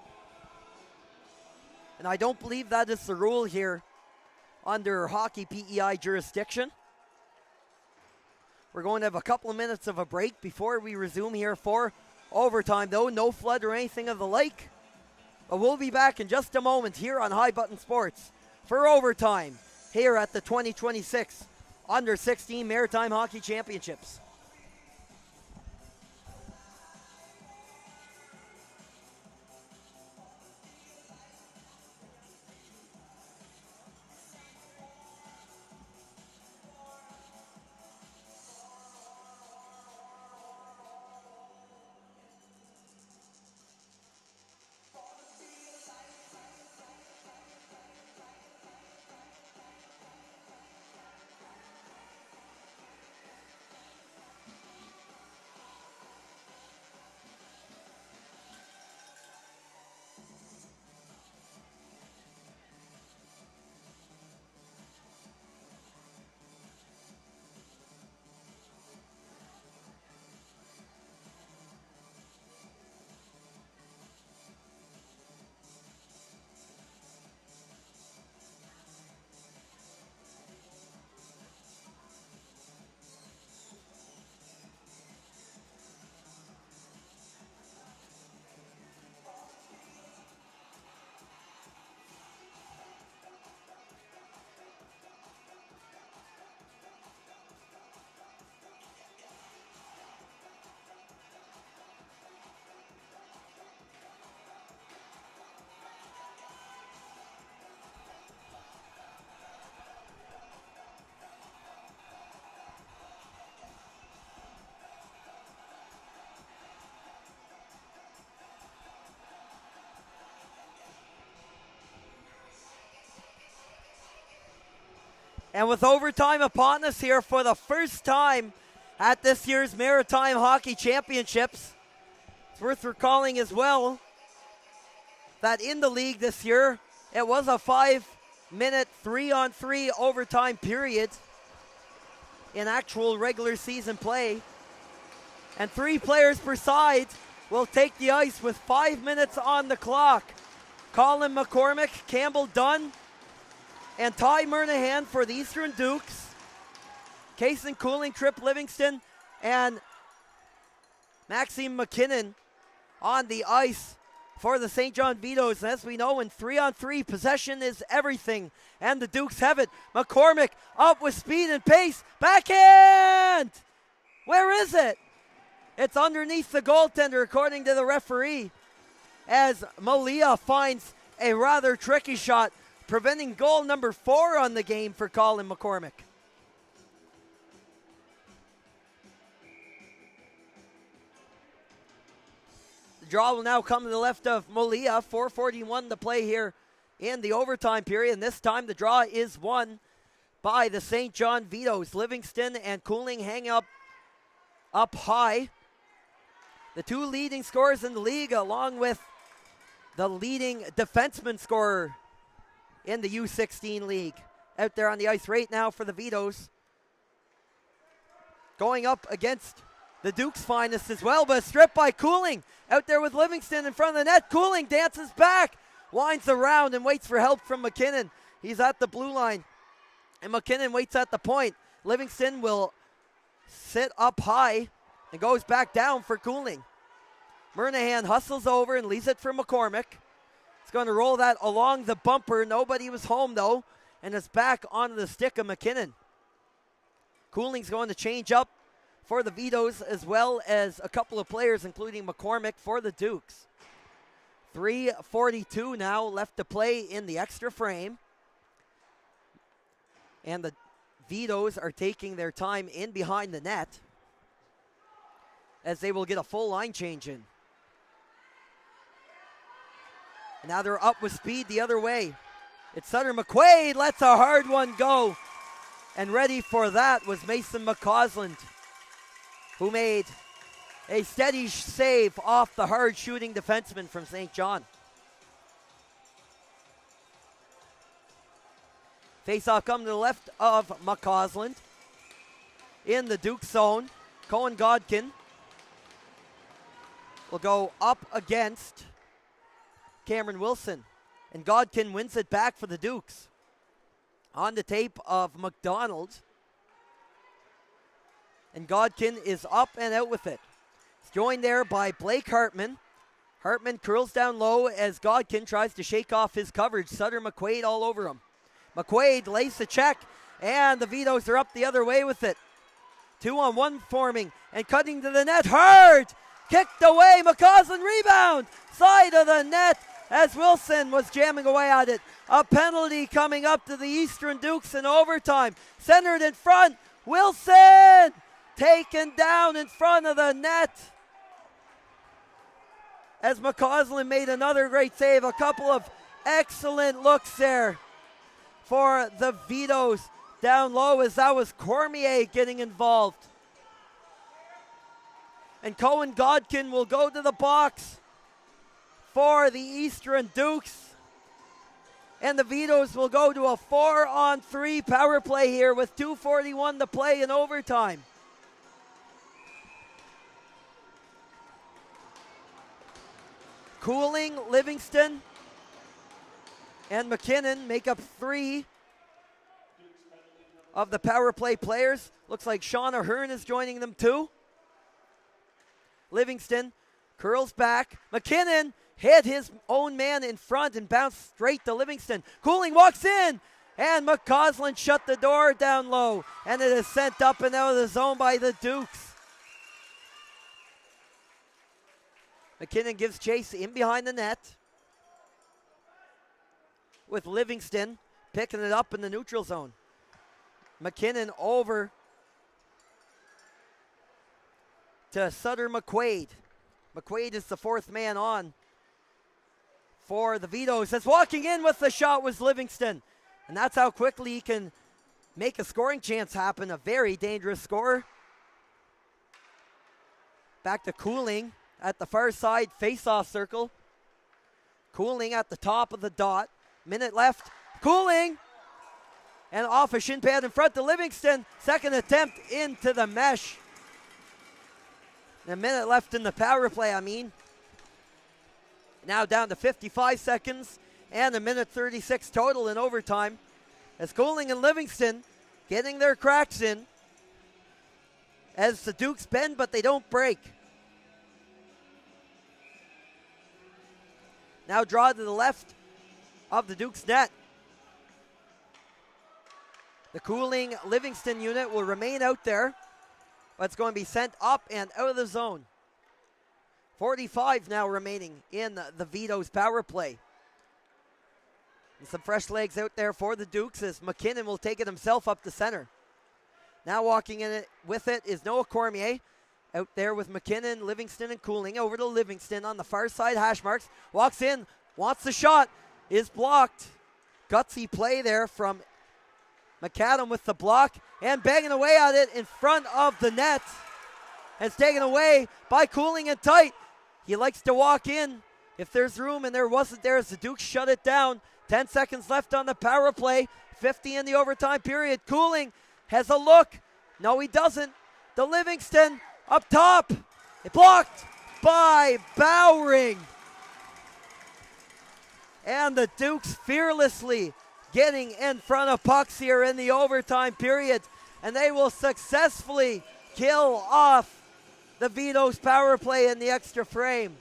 And I don't believe that is the rule here under hockey PEI jurisdiction. We're going to have a couple of minutes of a break before we resume here for overtime, though. No flood or anything of the like. But we'll be back in just a moment here on High Button Sports for overtime here at the 2026 Under-16 Maritime Hockey Championships. And with overtime upon us here for the first time at this year's Maritime Hockey Championships, it's worth recalling as well that in the league this year, it was a 5-minute 3-on-3 overtime period in actual regular season play. And 3 players per side will take the ice with 5 minutes on the clock. Colin McCormack, Campbell Dunn, and Ty Murnahan for the Eastern Dukes. Kason Cooling, Trip Livingston, and Maxime McKinnon on the ice for the St. John Vitos. As we know, in 3-on-3, possession is everything, and the Dukes have it. McCormack up with speed and pace. Backhand! Where is it? It's underneath the goaltender, according to the referee, as Malia finds a rather tricky shot, preventing goal number 4 on the game for Colin McCormack. The draw will now come to the left of Malia. 4:41 to play here in the overtime period. And this time the draw is won by the St. John Vitos. Livingston and Cooling hang up high. The two leading scorers in the league, along with the leading defenseman scorer in the U16 league, out there on the ice right now for the Vitos. Going up against the Duke's finest as well, but a strip by Cooling. Out there with Livingston in front of the net. Cooling dances back, winds around and waits for help from McKinnon. He's at the blue line, and McKinnon waits at the point. Livingston will sit up high and goes back down for Cooling. Murnahan hustles over and leaves it for McCormack. He's going to roll that along the bumper. Nobody was home though, and it's back onto the stick of McKinnon. Cooling's going to change up for the Vitos, as well as a couple of players, including McCormack for the Dukes. 3:42 now left to play in the extra frame. And the Vitos are taking their time in behind the net, as they will get a full line change in. And now they're up with speed the other way. It's Sutter McQuaid, lets a hard one go. And ready for that was Mason McCausland, who made a steady save off the hard shooting defenseman from St. John. Face-off come to the left of McCausland. In the Duke zone, Cohen Godkin will go up against Cameron Wilson. And Godkin wins it back for the Dukes. On the tape of McDonald. And Godkin is up and out with it. He's joined there by Blake Hartman. Hartman curls down low as Godkin tries to shake off his coverage. Sutter McQuaid all over him. McQuaid lays the check, and the Vitos are up the other way with it. 2-on-1 forming and cutting to the net hard. Kicked away. McCausland rebound. Side of the net as Wilson was jamming away at it. A penalty coming up to the Eastern Dukes in overtime. Centered in front. Wilson taken down in front of the net. As McCausland made another great save. A couple of excellent looks there for the Vitos down low, as that was Cormier getting involved. And Cohen Godkin will go to the box for the Eastern Dukes. And the Vitos will go to a 4-on-3 power play here with 2:41 to play in overtime. Cooling, Livingston, and McKinnon make up 3 of the power play players. Looks like Sean Ahern is joining them too. Livingston curls back. McKinnon hit his own man in front and bounced straight to Livingston. Cooling walks in, and McCausland shut the door down low, and it is sent up and out of the zone by the Dukes. McKinnon gives chase in behind the net, with Livingston picking it up in the neutral zone. McKinnon over to Sutter McQuaid. McQuaid is the 4th man on for the Vitos. As walking in with the shot was Livingston. And that's how quickly he can make a scoring chance happen. A very dangerous scorer. Back to Cooling at the far side face-off circle. Cooling at the top of the dot. Minute left. Cooling! And off a shin pad in front to Livingston. Second attempt into the mesh. A minute left in the power play, Now down to 55 seconds and a minute 36 total in overtime. As Cooling and Livingston getting their cracks in. As the Dukes bend, but they don't break. Now draw to the left of the Dukes net. The Cooling Livingston unit will remain out there, but it's going to be sent up and out of the zone. 45 now remaining in the Vitos power play. And some fresh legs out there for the Dukes as McKinnon will take it himself up the center. Now walking in it with it is Noah Cormier. Out there with McKinnon, Livingston, and Cooling. Over to Livingston on the far side, hash marks. Walks in, wants the shot. is blocked. Gutsy play there from McAdam with the block and banging away at it in front of the net. And it's taken away by Cooling and Tight. He likes to walk in if there's room, and there wasn't there as the Dukes shut it down. 10 seconds left on the power play. 50 in the overtime period. Cooling has a look. No, he doesn't. The Livingston up top. It blocked by Bowring. And the Dukes fearlessly getting in front of pucks here in the overtime period. And they will successfully kill off the Vitos power play in the extra frame.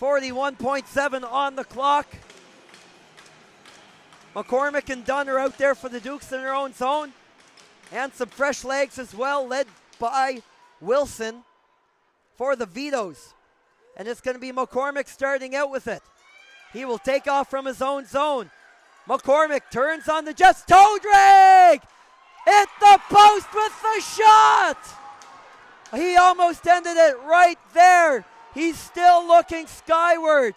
41.7 on the clock. McCormack and Dunn are out there for the Dukes in their own zone. And some fresh legs as well, led by Wilson for the Vitos. And it's going to be McCormack starting out with it. He will take off from his own zone. McCormack turns on the Jets. Toe drag! Hit the post with the shot! He almost ended it right there. He's still looking skyward.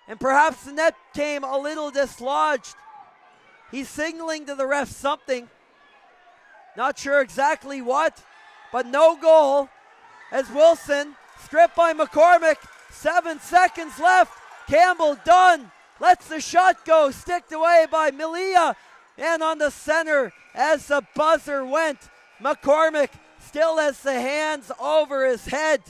And perhaps the net came a little dislodged. He's signaling to the ref something. Not sure exactly what, but no goal as Wilson stripped by McCormack. 7 seconds left. Campbell Dunn lets the shot go, sticked away by Melia. And on the center as the buzzer went, McCormack still has the hands over his head.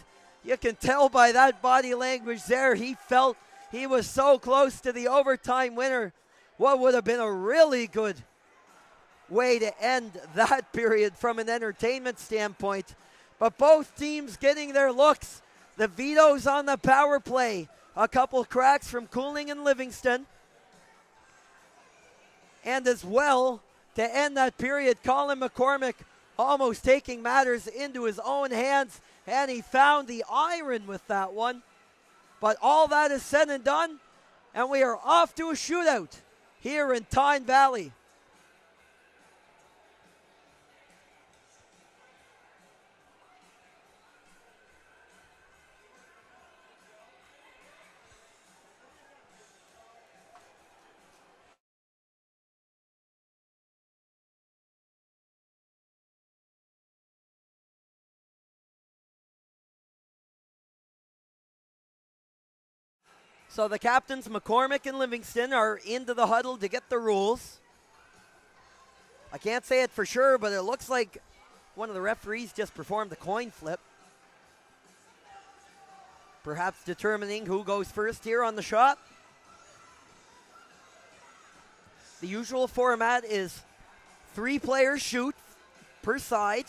You can tell by that body language there, he felt he was so close to the overtime winner. What would have been a really good way to end that period from an entertainment standpoint. But both teams getting their looks. The Vitos on the power play. A couple cracks from Cooling and Livingston. And as well, to end that period, Colin McCormack almost taking matters into his own hands. And he found the iron with that one. But all that is said and done. And we are off to a shootout here in Tyne Valley. So the captains, McCormack and Livingston, are into the huddle to get the rules. I can't say it for sure, but it looks like one of the referees just performed a coin flip. Perhaps determining who goes first here on the shot. The usual format is 3 players shoot per side.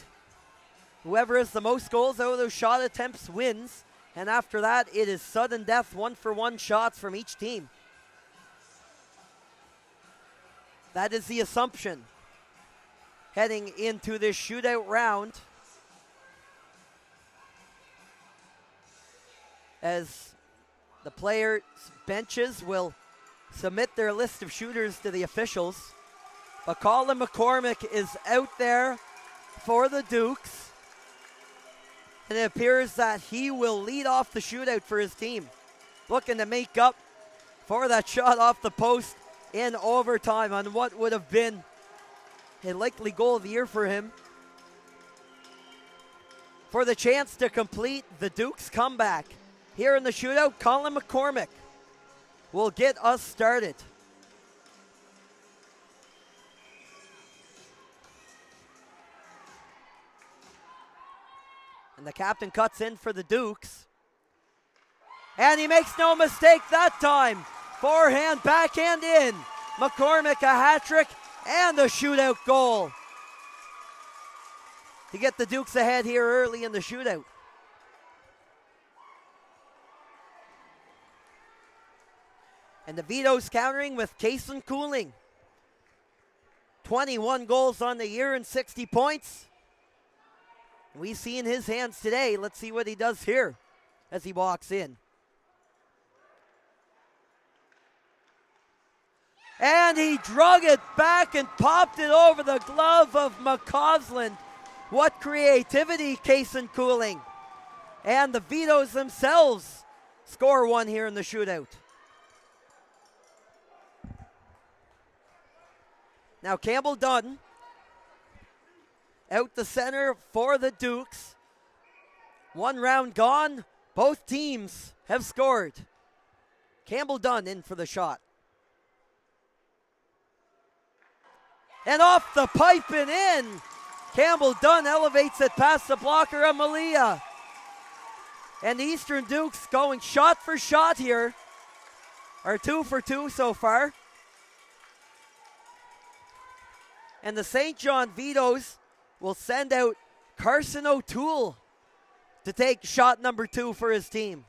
Whoever has the most goals out of those shot attempts wins. And after that, it is sudden death, 1-for-1 shots from each team. That is the assumption heading into this shootout round. As the players' benches will submit their list of shooters to the officials. But Colin McCormack is out there for the Dukes. And it appears that he will lead off the shootout for his team. Looking to make up for that shot off the post in overtime on what would have been a likely goal of the year for him. For the chance to complete the Dukes' comeback. Here in the shootout, Colin McCormack will get us started. And the captain cuts in for the Dukes. And he makes no mistake that time. Forehand, backhand in. McCormack a hat trick and a shootout goal to get the Dukes ahead here early in the shootout. And the Vitos countering with Kason Cooling. 21 goals on the year and 60 points. We see in his hands today. Let's see what he does here as he walks in. And he drug it back and popped it over the glove of McCausland. What creativity, Kason Cooling. And the Vitos themselves score one here in the shootout. Now Campbell Dunn out the center for the Dukes. One round gone. Both teams have scored. Campbell Dunn in for the shot. And off the pipe and in. Campbell Dunn elevates it past the blocker of Malia. And the Eastern Dukes going shot for shot here. Are 2 for 2 so far. And the St. John Vitos will send out Carson O'Toole to take shot number 2 for his team.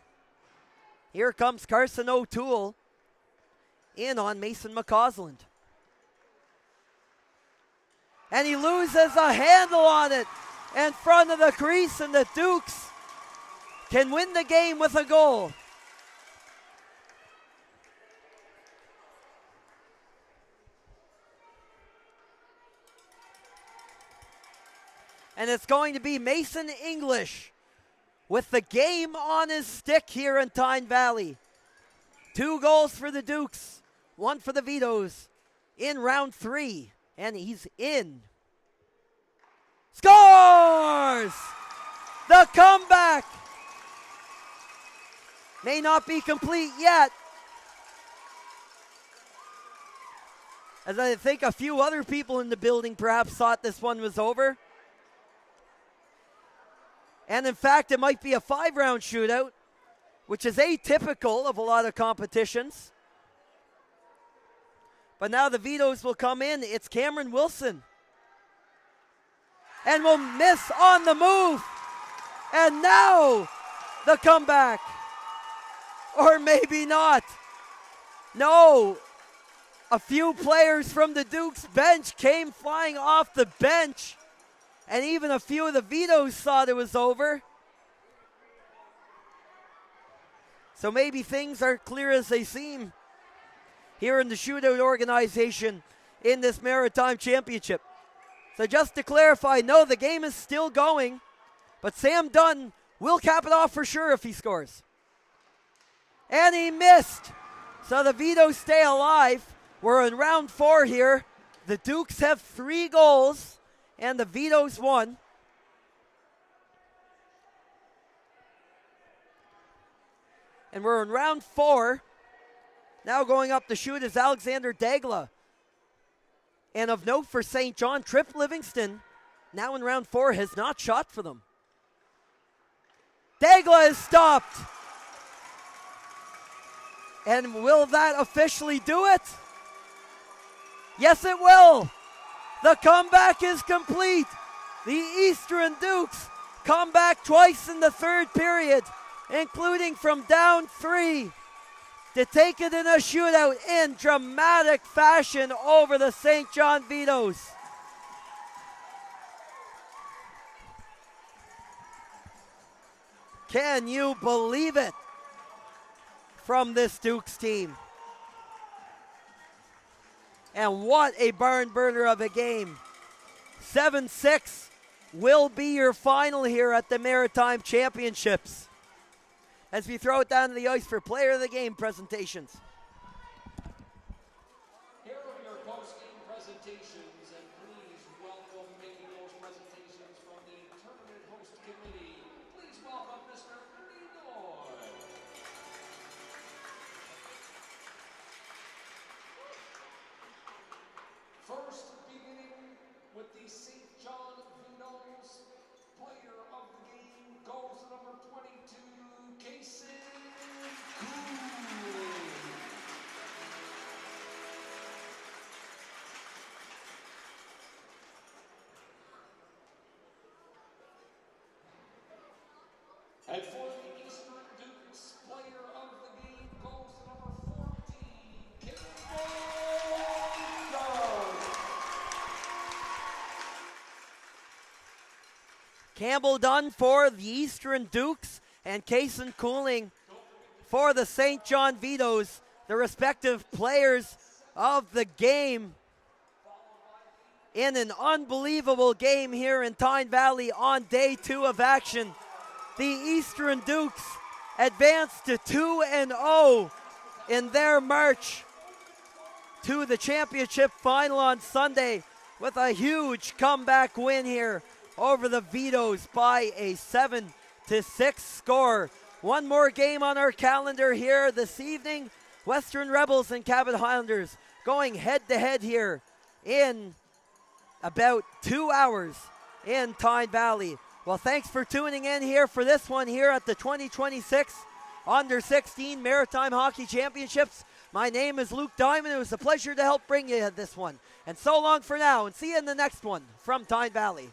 Here comes Carson O'Toole in on Mason McCausland. And he loses a handle on it in front of the crease, and the Dukes can win the game with a goal. And it's going to be Mason English with the game on his stick here in Tyne Valley. 2 goals for the Dukes, 1 for the Vitos in round 3. And he's in. Scores! The comeback may not be complete yet, as I think a few other people in the building perhaps thought this one was over. And in fact, it might be a 5-round shootout, which is atypical of a lot of competitions. But now the Vitos will come in. It's Cameron Wilson. And will miss on the move. And now the comeback. Or maybe not. No. A few players from the Dukes bench came flying off the bench. And even a few of the Vitos thought it was over. So maybe things aren't clear as they seem here in the shootout organization in this Maritime Championship. So just to clarify, no, the game is still going, but Sam Dunn will cap it off for sure if he scores. And he missed. So the Vitos stay alive. We're in round 4 here. The Dukes have 3 goals, and the Vitos 1. And we're in round 4. Now going up to shoot is Alexander Dagla. And of note for St. John, Trip Livingston, now in round 4, has not shot for them. Dagla is stopped. And will that officially do it? Yes, it will. The comeback is complete. The Eastern Dukes come back twice in the 3rd period, including from down 3. To take it in a shootout in dramatic fashion over the St. John Vitos. Can you believe it from this Dukes team? And what a barn burner of a game. 7-6 will be your final here at the Maritime Championships, as we throw it down to the ice for player of the game presentations. Here are your post-game presentations, and please welcome making those presentations from the tournament host committee. Please welcome Mr. Vitos. First, beginning with the St. John Vitos, player of the game goes to number 22, Kason Cooley. And for the Eastern Dukes, player of the game goes to number 14, Campbell Dunn. Campbell Dunn for the Eastern Dukes and Kason Cooling for the St. John Vitos, the respective players of the game in an unbelievable game here in Tyne Valley on day 2 of action. The Eastern Dukes advance to 2-0 in their march to the championship final on Sunday with a huge comeback win here over the Vitos by a 7-6 score. One more game on our calendar here this evening. Western Rebels and Cabot Highlanders going head-to-head here in about 2 hours in Tyne Valley. Well, thanks for tuning in here for this one here at the 2026 Under-16 Maritime Hockey Championships. My name is Luke Diamond. It was a pleasure to help bring you this one. And so long for now, and see you in the next one from Tyne Valley.